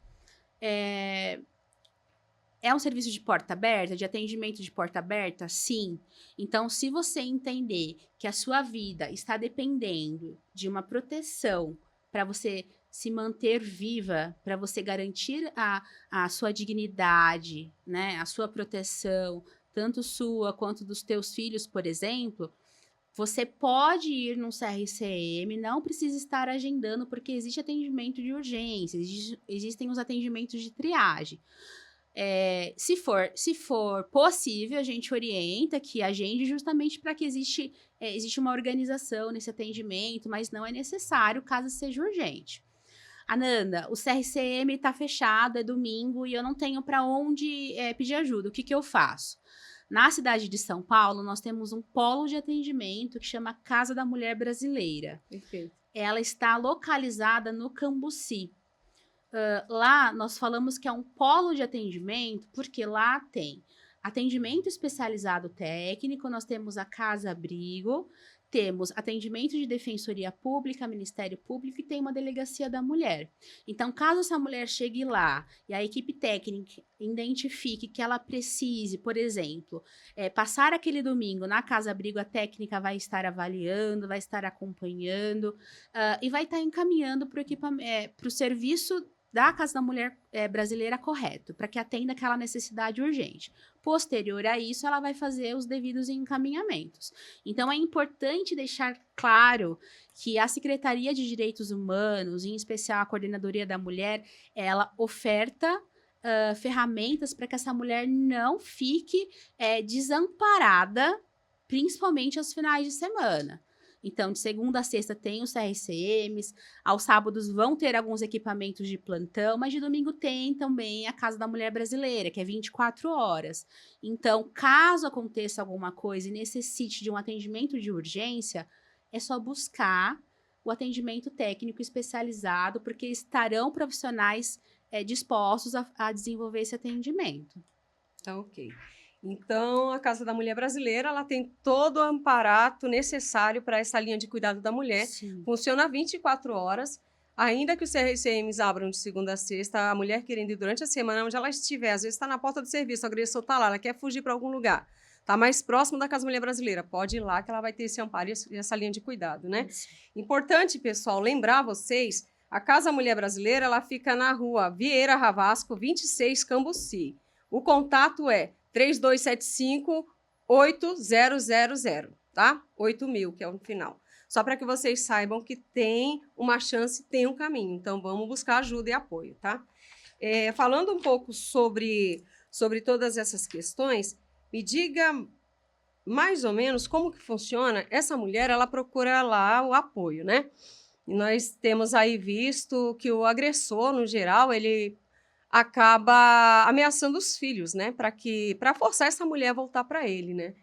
É um serviço de porta aberta, de atendimento de porta aberta? Sim. Então, se você entender que a sua vida está dependendo de uma proteção para você se manter viva, para você garantir a sua dignidade, né, a sua proteção, tanto sua quanto dos teus filhos, por exemplo, você pode ir num CRCM, não precisa estar agendando, porque existe atendimento de urgência, existem os atendimentos de triagem. Se for possível, a gente orienta que agende justamente para que existe uma organização nesse atendimento, mas não é necessário caso seja urgente. Ananda, o CRCM está fechado, é domingo e eu não tenho para onde pedir ajuda. O que eu faço? Na cidade de São Paulo, nós temos um polo de atendimento que chama Casa da Mulher Brasileira. Perfeito. Ela está localizada no Cambuci. Lá nós falamos que é um polo de atendimento, porque lá tem atendimento especializado técnico, nós temos a casa-abrigo, temos atendimento de defensoria pública, Ministério Público e tem uma delegacia da mulher. Então, caso essa mulher chegue lá e a equipe técnica identifique que ela precise, por exemplo, passar aquele domingo na casa-abrigo, a técnica vai estar avaliando, vai estar acompanhando e vai estar encaminhando para o serviço da Casa da Mulher Brasileira correto, para que atenda aquela necessidade urgente. Posterior a isso, ela vai fazer os devidos encaminhamentos. Então, é importante deixar claro que a Secretaria de Direitos Humanos, em especial a Coordenadoria da Mulher, ela oferta ferramentas para que essa mulher não fique desamparada, principalmente aos finais de semana. Então, de segunda a sexta tem os CRCMs, aos sábados vão ter alguns equipamentos de plantão, mas de domingo tem também a Casa da Mulher Brasileira, que é 24 horas. Então, caso aconteça alguma coisa e necessite de um atendimento de urgência, é só buscar o atendimento técnico especializado, porque estarão profissionais dispostos a desenvolver esse atendimento. Tá, ok. Então, a Casa da Mulher Brasileira, ela tem todo o amparato necessário para essa linha de cuidado da mulher. Sim. Funciona 24 horas. Ainda que os CRCMs abram de segunda a sexta, a mulher querendo ir durante a semana, onde ela estiver, às vezes está na porta do serviço, o agressor está lá, ela quer fugir para algum lugar, está mais próximo da Casa da Mulher Brasileira, pode ir lá que ela vai ter esse amparo e essa linha de cuidado, né? Sim. Importante, pessoal, lembrar vocês, a Casa da Mulher Brasileira, ela fica na rua Vieira Ravasco, 26, Cambuci. O contato é 3275-8000, tá? 8.000, que é o final. Só para que vocês saibam que tem uma chance, tem um caminho. Então, vamos buscar ajuda e apoio, tá? Falando um pouco sobre todas essas questões, me diga mais ou menos como que funciona. Essa mulher, ela procura lá o apoio, né? E nós temos aí visto que o agressor, no geral, ele acaba ameaçando os filhos, né? Para forçar essa mulher a voltar para ele, né?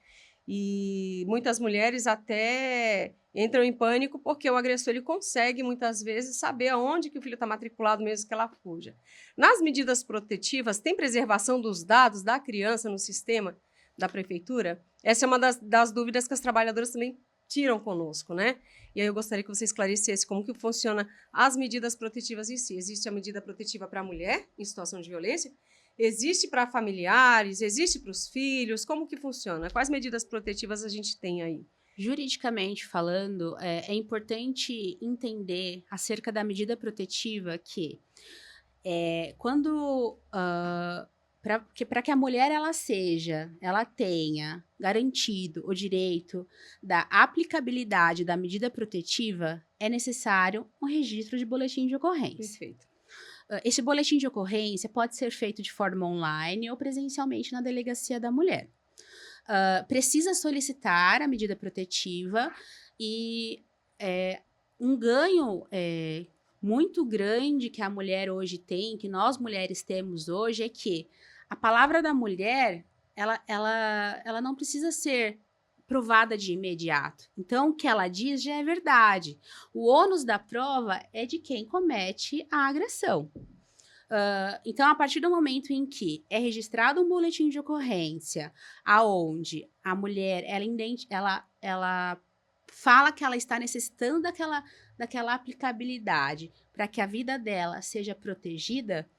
E muitas mulheres até entram em pânico porque o agressor ele consegue muitas vezes saber aonde que o filho está matriculado mesmo que ela fuja. Nas medidas protetivas, tem preservação dos dados da criança no sistema da prefeitura? Essa é uma das dúvidas que as trabalhadoras também tiram conosco, né? E aí eu gostaria que você esclarecesse como que funciona as medidas protetivas em si. Existe a medida protetiva para a mulher em situação de violência? Existe para familiares? Existe para os filhos? Como que funciona? Quais medidas protetivas a gente tem aí? Juridicamente falando, é importante entender acerca da medida protetiva que quando para que a mulher ela tenha garantido o direito da aplicabilidade da medida protetiva, é necessário um registro de boletim de ocorrência. Perfeito. Esse boletim de ocorrência pode ser feito de forma online ou presencialmente na delegacia da mulher. Precisa solicitar a medida protetiva e um ganho muito grande que a mulher hoje tem, que nós mulheres temos hoje, é que a palavra da mulher, ela não precisa ser provada de imediato. Então, o que ela diz já é verdade. O ônus da prova é de quem comete a agressão. Então, a partir do momento em que é registrado um boletim de ocorrência, aonde a mulher ela fala que ela está necessitando daquela aplicabilidade para que a vida dela seja protegida,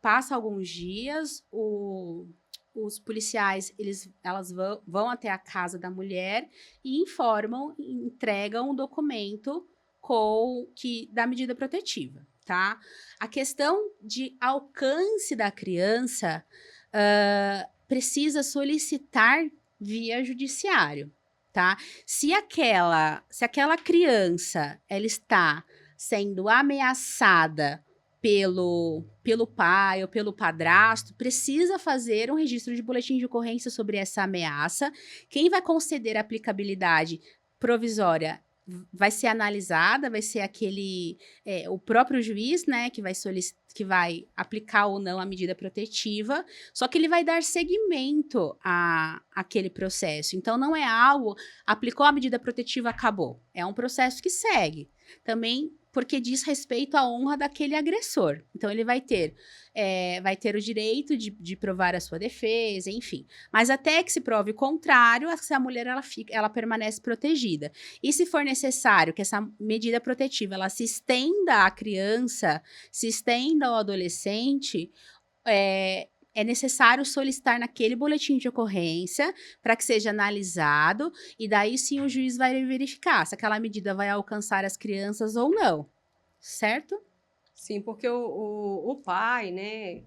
passa alguns dias, os policiais elas vão até a casa da mulher e entregam um documento da medida protetiva, tá? A questão de alcance da criança precisa solicitar via judiciário, tá? Se aquela criança ela está sendo ameaçada pelo pai ou pelo padrasto, precisa fazer um registro de boletim de ocorrência sobre essa ameaça. Quem vai conceder a aplicabilidade provisória vai ser analisada, vai ser o próprio juiz, né, que vai aplicar ou não a medida protetiva, só que ele vai dar seguimento àquele processo. Então, não é algo, aplicou a medida protetiva, acabou. É um processo que segue. Também porque diz respeito à honra daquele agressor. Então, ele vai ter o direito de provar a sua defesa, enfim. Mas até que se prove o contrário, essa mulher ela permanece protegida. E se for necessário que essa medida protetiva ela se estenda à criança, se estenda ao adolescente, é necessário solicitar naquele boletim de ocorrência para que seja analisado e daí sim o juiz vai verificar se aquela medida vai alcançar as crianças ou não, certo? Sim, porque o pai, né,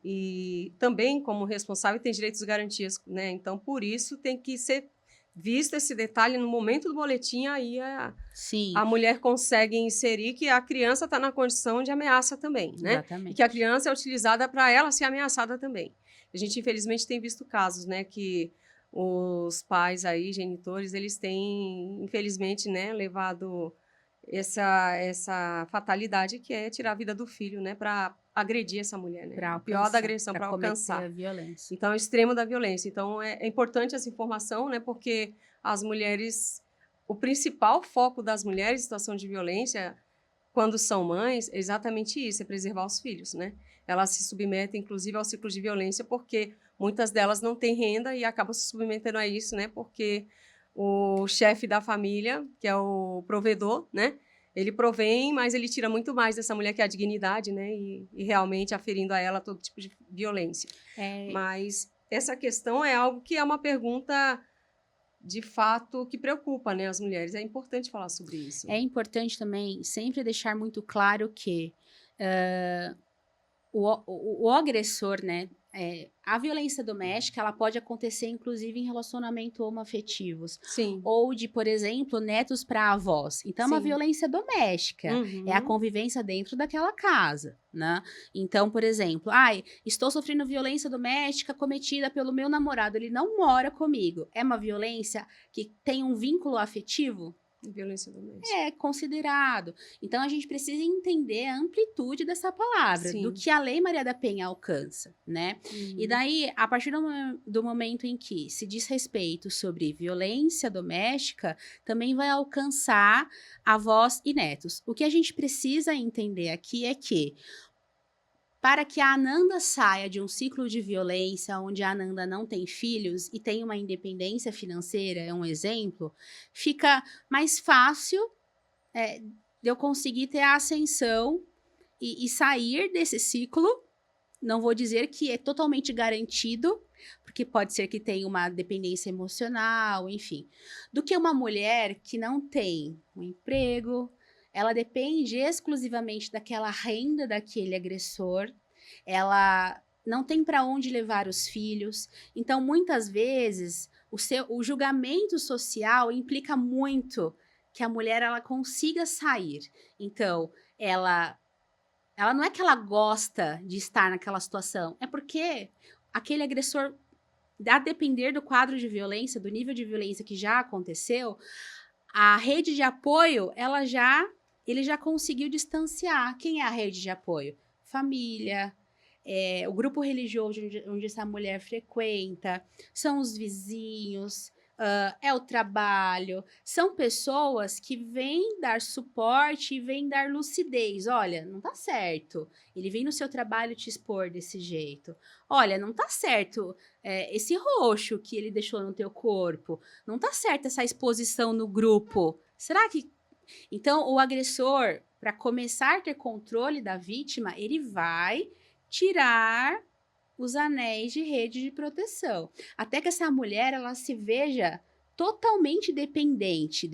e também como responsável tem direitos e garantias, né, então por isso tem que ser visto esse detalhe no momento do boletim, aí a mulher consegue inserir que a criança está na condição de ameaça também, né? Exatamente. E que a criança é utilizada para ela ser ameaçada também. A gente, infelizmente, tem visto casos, né, que os pais aí, genitores, eles têm, infelizmente, né, levado essa fatalidade que é tirar a vida do filho, né, para agredir essa mulher, né? O pior da agressão para alcançar. A violência. Então, é o extremo da violência. Então, é importante essa informação, né, porque as mulheres, o principal foco das mulheres em situação de violência, quando são mães, é exatamente isso, é preservar os filhos, né? Elas se submetem, inclusive, ao ciclo de violência, porque muitas delas não têm renda e acabam se submetendo a isso, né? Porque o chefe da família, que é o provedor, né? Ele provém, mas ele tira muito mais dessa mulher que é a dignidade, né? E realmente aferindo a ela todo tipo de violência. Mas essa questão é algo que é uma pergunta, de fato, que preocupa, né, as mulheres. É importante falar sobre isso. É importante também sempre deixar muito claro que o agressor, né? A violência doméstica, ela pode acontecer, inclusive, em relacionamento homoafetivos. Sim. Ou de, por exemplo, netos para avós. Então, é uma violência doméstica. Uhum. É a convivência dentro daquela casa, né? Então, por exemplo, estou sofrendo violência doméstica cometida pelo meu namorado, ele não mora comigo. É uma violência que tem um vínculo afetivo? Violência doméstica. É considerado. Então, a gente precisa entender a amplitude dessa palavra, Sim. do que a Lei Maria da Penha alcança, né? E daí, a partir do momento em que se diz respeito sobre violência doméstica, também vai alcançar avós e netos. O que a gente precisa entender aqui é que, para que a Ananda saia de um ciclo de violência onde a Ananda não tem filhos e tem uma independência financeira, é um exemplo, fica mais fácil de eu conseguir ter a ascensão e sair desse ciclo. Não vou dizer que é totalmente garantido, porque pode ser que tenha uma dependência emocional, enfim. Do que uma mulher que não tem um emprego, ela depende exclusivamente daquela renda daquele agressor, ela não tem para onde levar os filhos. Então, muitas vezes, o julgamento social implica muito que a mulher ela consiga sair. Então, ela não é que ela gosta de estar naquela situação, é porque aquele agressor, a depender do quadro de violência, do nível de violência que já aconteceu, a rede de apoio, ele já conseguiu distanciar. Quem é a rede de apoio? Família, o grupo religioso onde essa mulher frequenta, são os vizinhos, é o trabalho, são pessoas que vêm dar suporte e vêm dar lucidez. Olha, não tá certo, ele vem no seu trabalho te expor desse jeito. Olha, não tá certo esse roxo que ele deixou no teu corpo, não tá certo essa exposição no grupo. Será que... Então, o agressor, para começar a ter controle da vítima, ele vai tirar os anéis de rede de proteção. Até que essa mulher, ela se veja totalmente dependente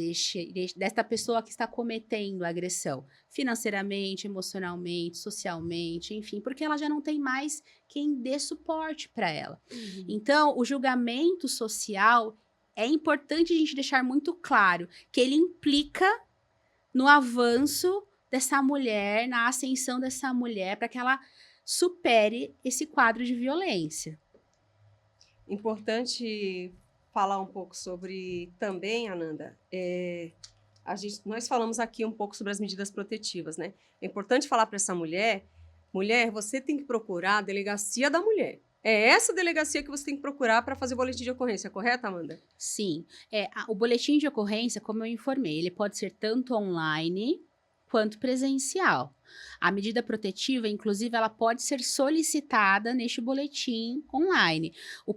desta pessoa que está cometendo a agressão. Financeiramente, emocionalmente, socialmente, enfim. Porque ela já não tem mais quem dê suporte para ela. Então, o julgamento social, é importante a gente deixar muito claro que ele implica no avanço dessa mulher, na ascensão dessa mulher, para que ela supere esse quadro de violência. Importante falar um pouco sobre também, Ananda, nós falamos aqui um pouco sobre as medidas protetivas, né? É importante falar para essa mulher, você tem que procurar a delegacia da mulher. É essa delegacia que você tem que procurar para fazer o boletim de ocorrência, correto, Amanda? Sim. O boletim de ocorrência, como eu informei, ele pode ser tanto online quanto presencial. A medida protetiva, inclusive, ela pode ser solicitada neste boletim online. O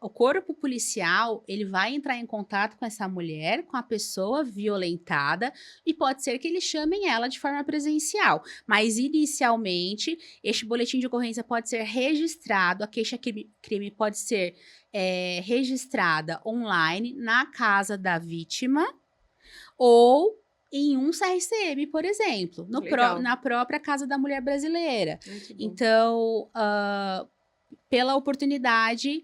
corpo policial, ele vai entrar em contato com essa mulher, com a pessoa violentada, e pode ser que eles chamem ela de forma presencial. Mas, inicialmente, este boletim de ocorrência pode ser registrado, a queixa-crime pode ser registrada online na casa da vítima ou em um CRCM, por exemplo, na própria Casa da Mulher Brasileira. Então, pela oportunidade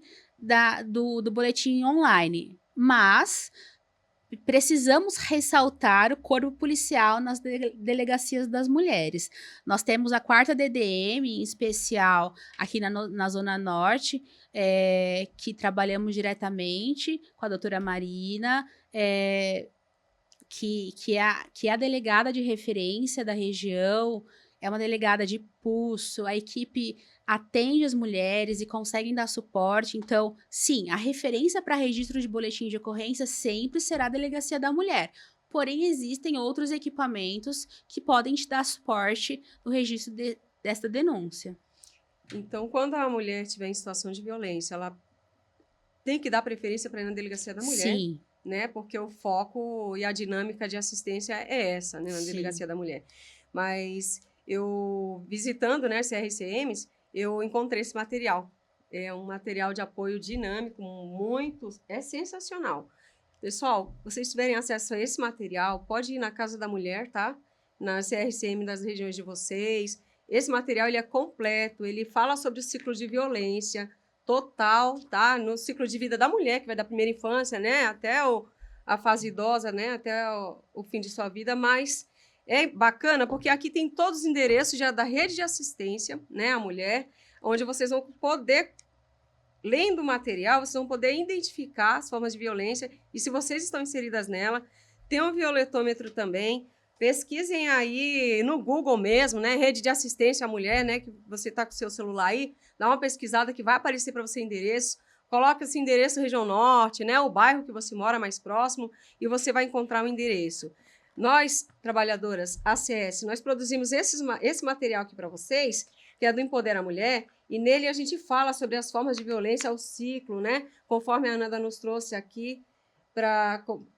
do boletim online. Mas precisamos ressaltar o corpo policial nas delegacias das mulheres. Nós temos a 4ª DDM, em especial aqui na Zona Norte, que trabalhamos diretamente com a doutora Marina, que é a delegada de referência da região, é uma delegada de pulso, a equipe atende as mulheres e conseguem dar suporte. Então, sim, a referência para registro de boletim de ocorrência sempre será a delegacia da mulher. Porém, existem outros equipamentos que podem te dar suporte no registro desta denúncia. Então, quando a mulher estiver em situação de violência, ela tem que dar preferência para ir na delegacia da mulher. Sim. Né? Porque o foco e a dinâmica de assistência é essa, né? Na delegacia da mulher. Mas eu, visitando, né, CRCMs, eu encontrei esse material. É um material de apoio dinâmico, é sensacional. Pessoal, vocês tiverem acesso a esse material, pode ir na Casa da Mulher, tá? Na CRCM das regiões de vocês. Esse material, ele é completo, ele fala sobre o ciclo de violência total, tá? No ciclo de vida da mulher, que vai da primeira infância, né? Até a fase idosa, né? Até o fim de sua vida, mas é bacana porque aqui tem todos os endereços já da rede de assistência, né? A mulher, onde vocês vão poder, lendo o material, vocês vão poder identificar as formas de violência e se vocês estão inseridas nela, tem um violetômetro também. Pesquisem aí no Google mesmo, né? Rede de assistência à mulher, né? Que você está com o seu celular aí, dá uma pesquisada que vai aparecer para você endereço. Coloca esse endereço região norte, né? O bairro que você mora mais próximo e você vai encontrar o endereço. Nós, trabalhadoras ACS, nós produzimos esse material aqui para vocês, que é do Empodera a Mulher, e nele a gente fala sobre as formas de violência, o ciclo, né? Conforme a Ananda nos trouxe aqui,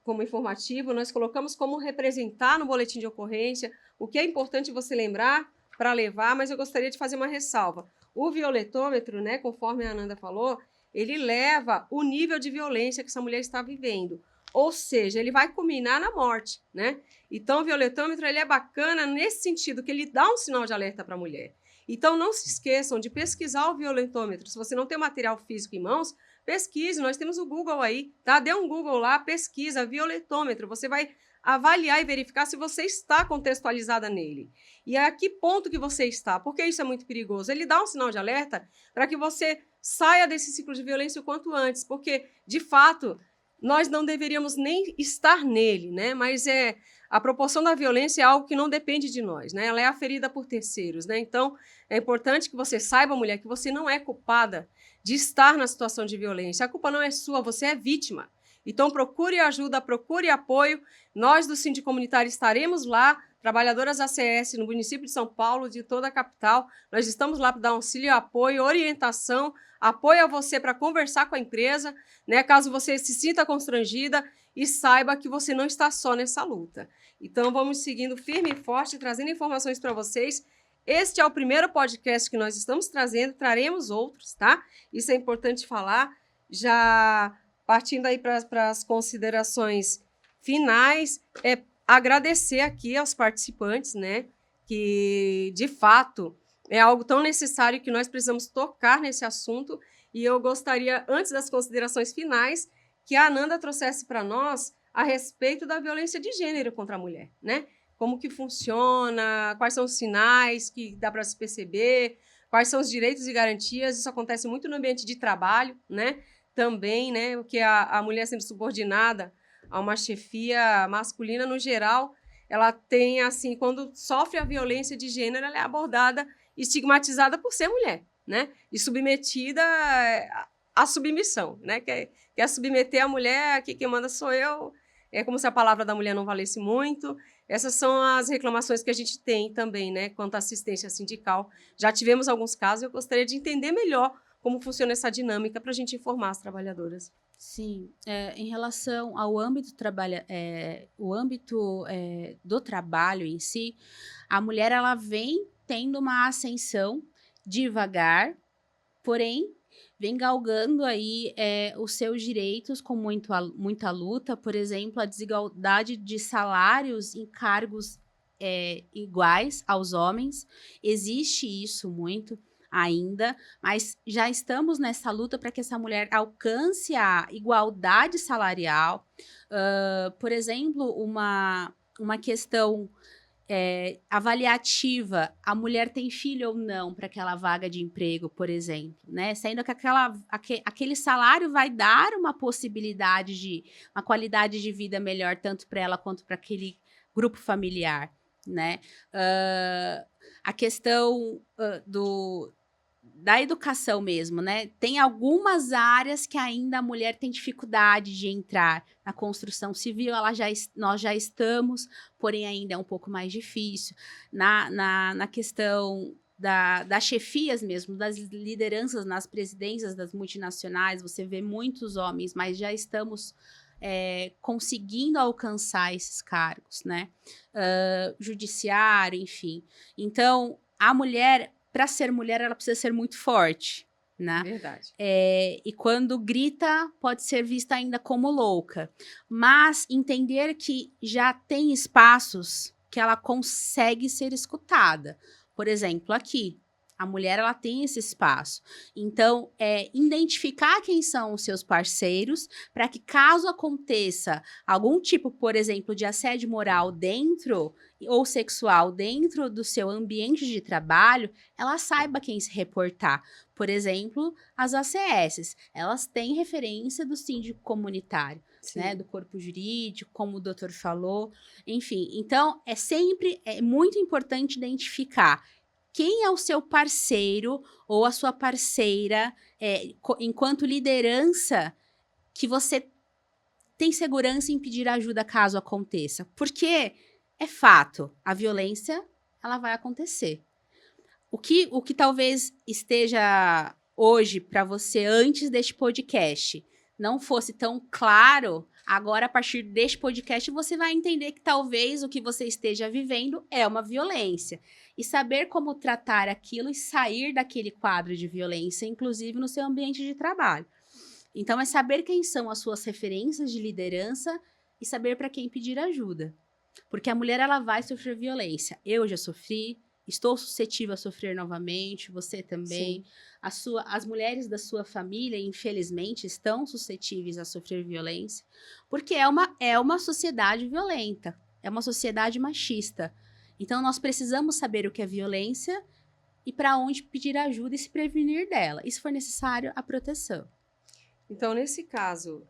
como informativo, nós colocamos como representar no boletim de ocorrência, o que é importante você lembrar para levar, mas eu gostaria de fazer uma ressalva. O violetômetro, né, conforme a Ananda falou, ele leva o nível de violência que essa mulher está vivendo, ou seja, ele vai culminar na morte, né? Então, o violetômetro ele é bacana nesse sentido, que ele dá um sinal de alerta para a mulher. Então, não se esqueçam de pesquisar o violetômetro. Se você não tem o material físico em mãos, pesquise, nós temos o Google aí, tá? Dê um Google lá, pesquisa, violetômetro. Você vai avaliar e verificar se você está contextualizada nele. E a que ponto que você está? Porque isso é muito perigoso. Ele dá um sinal de alerta para que você saia desse ciclo de violência o quanto antes, porque, de fato, nós não deveríamos nem estar nele, né? Mas a proporção da violência é algo que não depende de nós, né? Ela é aferida por terceiros, né? Então, é importante que você saiba, mulher, que você não é culpada de estar na situação de violência. A culpa não é sua, você é vítima. Então, procure ajuda, procure apoio. Nós, do Síndico Comunitário, estaremos lá, trabalhadoras ACS, no município de São Paulo, de toda a capital. Nós estamos lá para dar auxílio, apoio, orientação, apoio a você para conversar com a empresa, né, caso você se sinta constrangida e saiba que você não está só nessa luta. Então, vamos seguindo firme e forte, trazendo informações para vocês. Este é o primeiro podcast que nós estamos trazendo, traremos outros, tá? Isso é importante falar. Já partindo aí para as considerações finais, agradecer aqui aos participantes, né? Que, de fato, é algo tão necessário que nós precisamos tocar nesse assunto. E eu gostaria, antes das considerações finais, que a Ananda trouxesse para nós a respeito da violência de gênero contra a mulher, né? Como que funciona, quais são os sinais que dá para se perceber, quais são os direitos e garantias. Isso acontece muito no ambiente de trabalho, né? Também, né? Porque a mulher sendo subordinada a uma chefia masculina, no geral, ela tem, assim, quando sofre a violência de gênero, ela é abordada, estigmatizada por ser mulher, né? E submetida à submissão, né? Quer submeter a mulher, aqui quem manda sou eu. É como se a palavra da mulher não valesse muito. Essas são as reclamações que a gente tem também, né, quanto à assistência sindical. Já tivemos alguns casos, eu gostaria de entender melhor como funciona essa dinâmica para a gente informar as trabalhadoras. Sim, em relação ao âmbito, do trabalho em si, a mulher ela vem tendo uma ascensão devagar, porém vem galgando aí os seus direitos com muita luta. Por exemplo, a desigualdade de salários em cargos iguais aos homens. Existe isso muito ainda, mas já estamos nessa luta para que essa mulher alcance a igualdade salarial. Por exemplo, uma questão avaliativa, a mulher tem filho ou não para aquela vaga de emprego, por exemplo, né? Sendo que aquele salário vai dar uma possibilidade de uma qualidade de vida melhor, tanto para ela quanto para aquele grupo familiar, né? A questão da educação mesmo, né? Tem algumas áreas que ainda a mulher tem dificuldade de entrar. Na construção civil, nós já estamos, porém ainda é um pouco mais difícil. Na questão das chefias mesmo, das lideranças nas presidências das multinacionais, você vê muitos homens, mas já estamos conseguindo alcançar esses cargos, né? Judiciário, enfim. Então, a mulher, para ser mulher, ela precisa ser muito forte, né? Verdade. E quando grita, pode ser vista ainda como louca. Mas entender que já tem espaços que ela consegue ser escutada. Por exemplo, aqui, A mulher, ela tem esse espaço. Então, identificar quem são os seus parceiros, para que caso aconteça algum tipo, por exemplo, de assédio moral dentro ou sexual dentro do seu ambiente de trabalho, ela saiba quem se reportar. Por exemplo, as ACS, elas têm referência do síndico comunitário, né, do corpo jurídico, como o doutor falou, enfim. Então, é muito importante identificar quem é o seu parceiro ou a sua parceira, enquanto liderança, que você tem segurança em pedir ajuda caso aconteça. Porque é fato, a violência, ela vai acontecer. O que talvez esteja hoje para você, antes deste podcast, não fosse tão claro, agora, a partir deste podcast, você vai entender que talvez o que você esteja vivendo é uma violência. E saber como tratar aquilo e sair daquele quadro de violência, inclusive no seu ambiente de trabalho. Então, é saber quem são as suas referências de liderança e saber para quem pedir ajuda. Porque a mulher, ela vai sofrer violência. Eu já sofri, estou suscetível a sofrer novamente, você também. As mulheres da sua família, infelizmente, estão suscetíveis a sofrer violência, porque é uma sociedade violenta, é uma sociedade machista. Então, nós precisamos saber o que é violência e para onde pedir ajuda e se prevenir dela. E, se for necessário, a proteção. Então, nesse caso,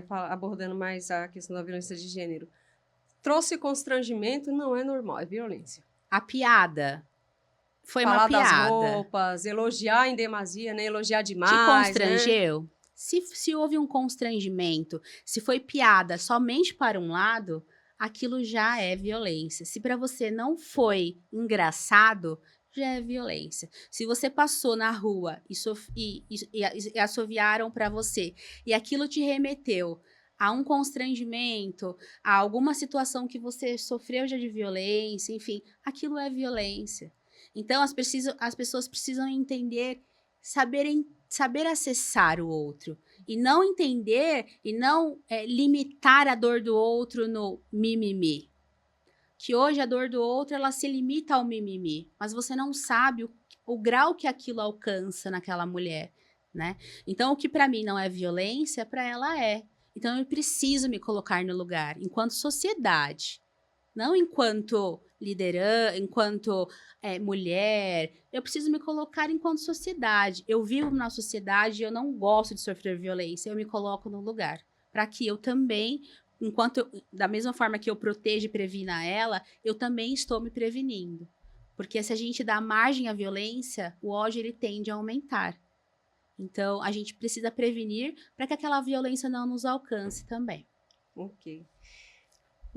abordando mais a questão da violência de gênero, trouxe constrangimento, não é normal, é violência. A piada foi Falar uma piada. das roupas, elogiar em demasia, né? Elogiar demais. Te constrangeu? Né? Se houve um constrangimento, se foi piada somente para um lado, aquilo já é violência. Se para você não foi engraçado, já é violência. Se você passou na rua e assoviaram para você e aquilo te remeteu a um constrangimento, a alguma situação que você sofreu já de violência, enfim, aquilo é violência. Então, as pessoas precisam entender, saber acessar o outro. E não entender e não limitar a dor do outro no mimimi. Que hoje a dor do outro, ela se limita ao mimimi. Mas você não sabe o grau que aquilo alcança naquela mulher, né? Então, o que para mim não é violência, para ela é. Então, eu preciso me colocar no lugar, enquanto sociedade. Não enquanto liderança, enquanto mulher. Eu preciso me colocar enquanto sociedade. Eu vivo na sociedade e eu não gosto de sofrer violência. Eu me coloco no lugar. Para que eu também, da mesma forma que eu protejo e previna ela, eu também estou me prevenindo. Porque se a gente dá margem à violência, o ódio ele tende a aumentar. Então, a gente precisa prevenir para que aquela violência não nos alcance também. Ok.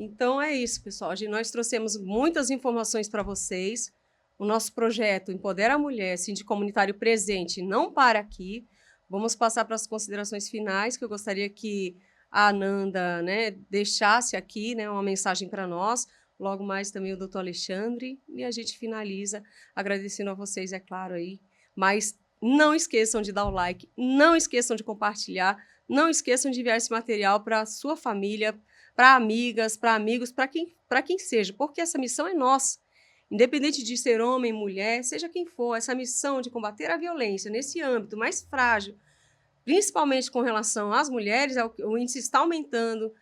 Então, é isso, pessoal. Nós trouxemos muitas informações para vocês. O nosso projeto Empodera a Mulher, Síndico Comunitário Presente, não para aqui. Vamos passar para as considerações finais, que eu gostaria que a Ananda, né, deixasse aqui, né, uma mensagem para nós. Logo mais também o doutor Alexandre. E a gente finaliza agradecendo a vocês, é claro, aí. Mas não esqueçam de dar o like, não esqueçam de compartilhar, não esqueçam de enviar esse material para a sua família, para amigas, para amigos, para quem seja, porque essa missão é nossa. Independente de ser homem, mulher, seja quem for, essa missão de combater a violência nesse âmbito mais frágil, principalmente com relação às mulheres, o índice está aumentando,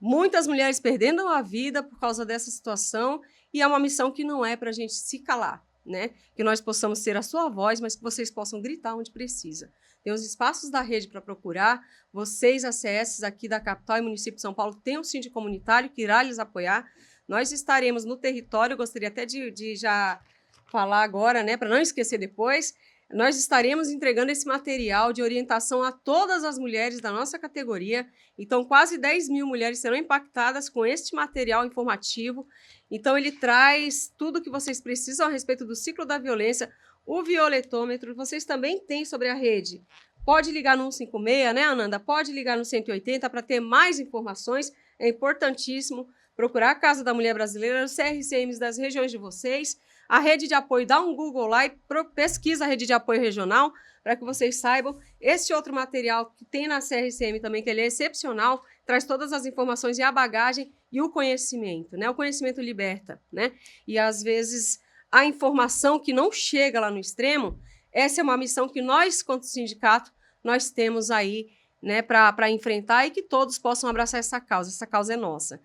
muitas mulheres perdendo a vida por causa dessa situação, e é uma missão que não é para a gente se calar, né? Que nós possamos ser a sua voz, mas que vocês possam gritar onde precisa. Tem os espaços da rede para procurar. Vocês, ACS aqui da capital e município de São Paulo, têm um síndico comunitário que irá lhes apoiar. Nós estaremos no território, gostaria até de já falar agora, né, para não esquecer depois, nós estaremos entregando esse material de orientação a todas as mulheres da nossa categoria. Então, quase 10 mil mulheres serão impactadas com este material informativo. Então, ele traz tudo o que vocês precisam a respeito do ciclo da violência, o violetômetro, vocês também têm sobre a rede. Pode ligar no 156, né, Ananda? Pode ligar no 180 para ter mais informações. É importantíssimo procurar a Casa da Mulher Brasileira, os CRCMs das regiões de vocês. A rede de apoio, dá um Google lá e pesquisa a rede de apoio regional para que vocês saibam. Esse outro material que tem na CRCM também, que ele é excepcional, traz todas as informações e a bagagem e o conhecimento, né? O conhecimento liberta, né? E às vezes a informação que não chega lá no extremo, essa é uma missão que nós, quanto sindicato, nós temos aí, né, para enfrentar e que todos possam abraçar essa causa é nossa.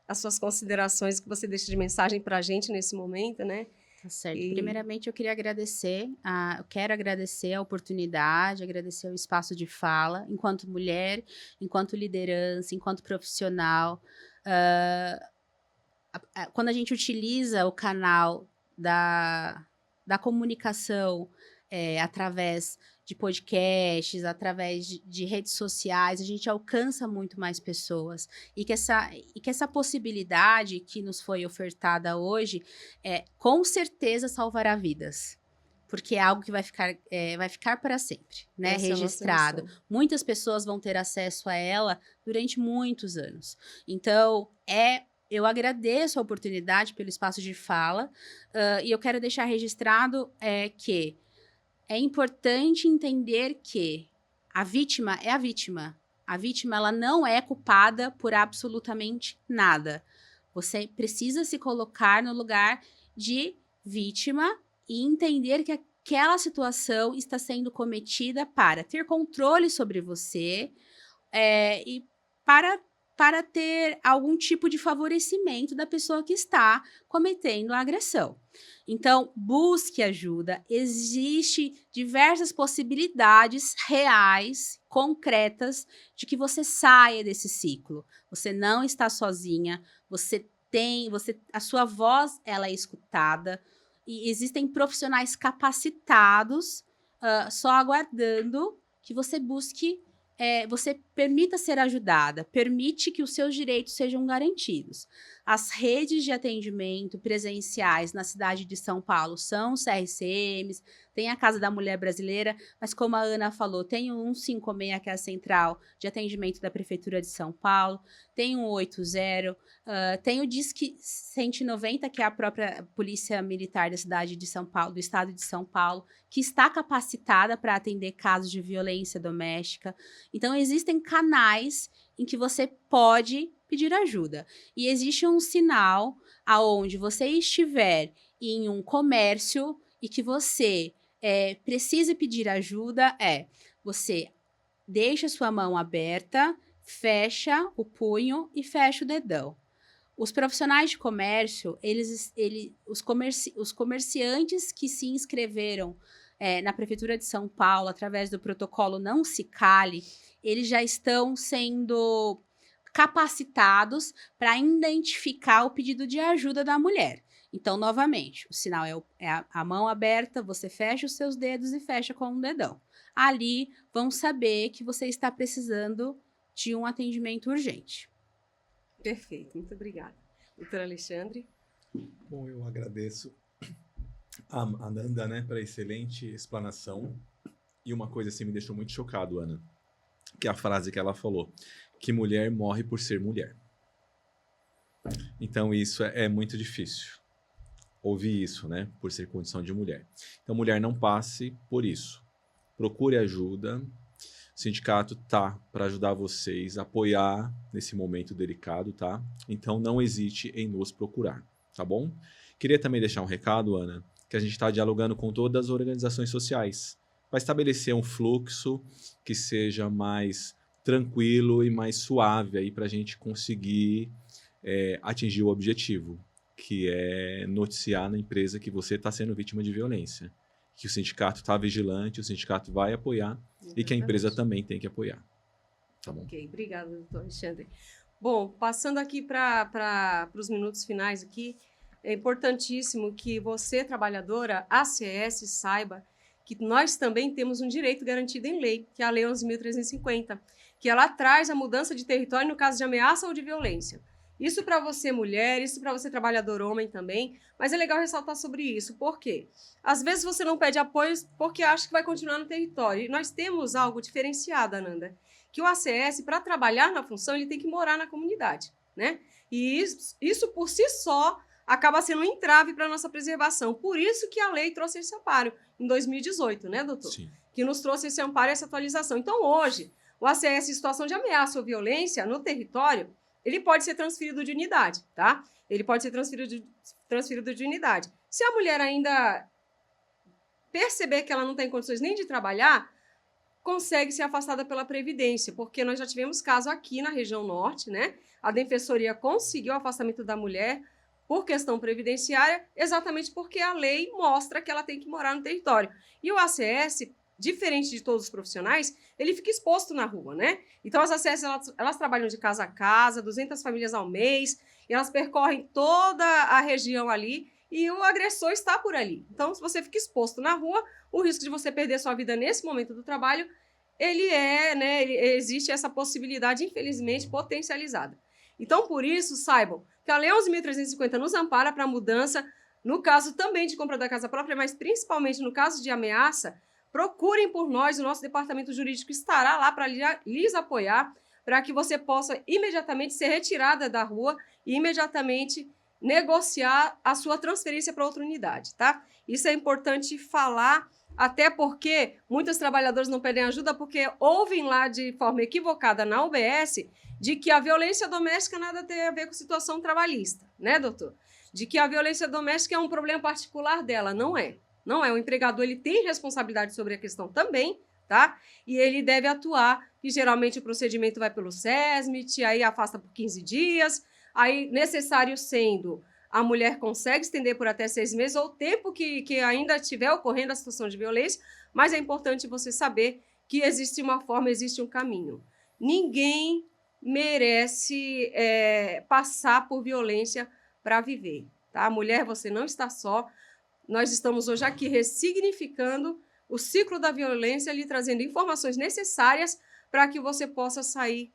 As suas considerações que você deixa de mensagem para a gente nesse momento, né? Tá certo. Primeiramente, eu queria agradecer, eu quero agradecer a oportunidade, agradecer o espaço de fala, enquanto mulher, enquanto liderança, enquanto profissional. Quando a gente utiliza o canal da comunicação através de podcasts, através de redes sociais, a gente alcança muito mais pessoas. E que essa possibilidade que nos foi ofertada hoje, com certeza salvará vidas. Porque é algo que vai ficar para sempre, né? Essa Registrado. É a nossa missão. Muitas pessoas vão ter acesso a ela durante muitos anos. Então, eu agradeço a oportunidade pelo espaço de fala, e eu quero deixar registrado que é importante entender que a vítima é a vítima. A vítima, ela não é culpada por absolutamente nada. Você precisa se colocar no lugar de vítima e entender que aquela situação está sendo cometida para ter controle sobre você e para ter algum tipo de favorecimento da pessoa que está cometendo a agressão. Então, busque ajuda. Existem diversas possibilidades reais, concretas, de que você saia desse ciclo. Você não está sozinha, a sua voz ela é escutada, e existem profissionais capacitados só aguardando que você busque, você permita ser ajudada, permite que os seus direitos sejam garantidos. As redes de atendimento presenciais na cidade de São Paulo são os CRCMs, tem a Casa da Mulher Brasileira, mas como a Ana falou, tem o 156, que é a central de atendimento da Prefeitura de São Paulo, tem o 80, tem o Disque 190, que é a própria Polícia Militar da cidade de São Paulo, do estado de São Paulo, que está capacitada para atender casos de violência doméstica. Então, existem canais em que você pode pedir ajuda. E existe um sinal aonde você estiver em um comércio e que você precise pedir ajuda, você deixa sua mão aberta, fecha o punho e fecha o dedão. Os profissionais de comércio, os comerciantes que se inscreveram na Prefeitura de São Paulo, através do protocolo Não Se Cale, eles já estão sendo capacitados para identificar o pedido de ajuda da mulher. Então, novamente, o sinal é a mão aberta, você fecha os seus dedos e fecha com um dedão. Ali, vão saber que você está precisando de um atendimento urgente. Perfeito, muito obrigada. Doutor Alexandre? Bom, eu agradeço a Ananda, né, pela excelente explanação. E uma coisa assim me deixou muito chocado, Ana, que é a frase que ela falou, que mulher morre por ser mulher. Então isso é muito difícil, ouvir isso, né, por ser condição de mulher. Então mulher, não passe por isso. Procure ajuda. O sindicato tá para ajudar vocês, apoiar nesse momento delicado, tá? Então não hesite em nos procurar, tá bom? Queria também deixar um recado, Ana, que a gente está dialogando com todas as organizações sociais para estabelecer um fluxo que seja mais tranquilo e mais suave aí para a gente conseguir atingir o objetivo, que é noticiar na empresa que você está sendo vítima de violência, que o sindicato está vigilante, o sindicato vai apoiar. Exatamente. E que a empresa também tem que apoiar. Tá bom? Ok, obrigada, doutor Alexandre. Bom, passando aqui para os minutos finais aqui, é importantíssimo que você, trabalhadora, ACS, saiba que nós também temos um direito garantido em lei, que é a Lei 11.350, que ela traz a mudança de território no caso de ameaça ou de violência. Isso para você, mulher, isso para você, trabalhador homem também, mas é legal ressaltar sobre isso. Por quê? Às vezes você não pede apoio porque acha que vai continuar no território. E nós temos algo diferenciado, Ananda, que o ACS, para trabalhar na função, ele tem que morar na comunidade, né? E isso por si só acaba sendo um entrave para a nossa preservação. Por isso que a lei trouxe esse amparo em 2018, né, doutor? Sim. Que nos trouxe esse amparo e essa atualização. Então, hoje, o ACS em situação de ameaça ou violência no território, ele pode ser transferido de unidade, tá? Ele pode ser transferido de unidade. Se a mulher ainda perceber que ela não tem condições nem de trabalhar, consegue ser afastada pela Previdência, porque nós já tivemos caso aqui na região norte, né? A Defensoria conseguiu o afastamento da mulher por questão previdenciária, exatamente porque a lei mostra que ela tem que morar no território. E o ACS, diferente de todos os profissionais, ele fica exposto na rua, né? Então, as ACS, elas trabalham de casa a casa, 200 famílias ao mês, e elas percorrem toda a região ali, e o agressor está por ali. Então, se você fica exposto na rua, o risco de você perder sua vida nesse momento do trabalho, existe essa possibilidade, infelizmente, potencializada. Então, por isso, saibam que a Lei 11.350 nos ampara para mudança, no caso também de compra da casa própria, mas principalmente no caso de ameaça, procurem por nós, o nosso departamento jurídico estará lá para lhes apoiar, para que você possa imediatamente ser retirada da rua e imediatamente negociar a sua transferência para outra unidade, tá? Isso é importante falar, até porque muitos trabalhadores não pedem ajuda porque ouvem lá de forma equivocada na UBS de que a violência doméstica nada tem a ver com situação trabalhista, né, doutor? De que a violência doméstica é um problema particular dela. Não é. Não é. O empregador ele tem responsabilidade sobre a questão também, tá? E ele deve atuar, e geralmente o procedimento vai pelo SESMIT, aí afasta por 15 dias, aí, necessário sendo, a mulher consegue estender por até 6 meses, ou o tempo que ainda estiver ocorrendo a situação de violência, mas é importante você saber que existe uma forma, existe um caminho. Ninguém merece passar por violência para viver, tá? Mulher, você não está só. Nós estamos hoje aqui ressignificando o ciclo da violência, lhe trazendo informações necessárias para que você possa sair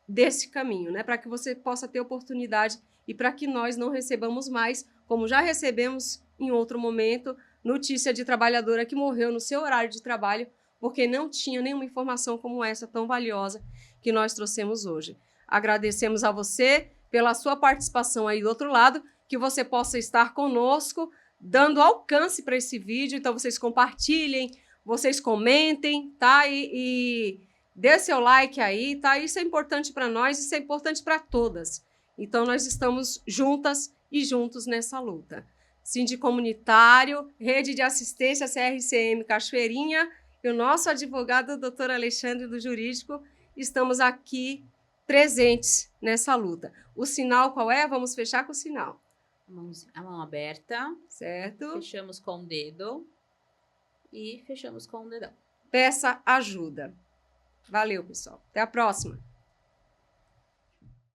desse caminho, né? Para que você possa ter oportunidade e para que nós não recebamos mais, como já recebemos em outro momento, notícia de trabalhadora que morreu no seu horário de trabalho porque não tinha nenhuma informação como essa tão valiosa que nós trouxemos hoje. Agradecemos a você pela sua participação aí do outro lado, que você possa estar conosco, dando alcance para esse vídeo. Então, vocês compartilhem, vocês comentem, tá? E dê seu like aí, tá? Isso é importante para nós, isso é importante para todas. Então, nós estamos juntas e juntos nessa luta. Síndico Comunitário, Rede de Assistência CRCM Cachoeirinha e o nosso advogado, doutor Alexandre, do Jurídico, estamos aqui presentes nessa luta. O sinal qual é? Vamos fechar com o sinal. A mão aberta. Certo. Fechamos com o dedo. E fechamos com o dedão. Peça ajuda. Valeu, pessoal. Até a próxima.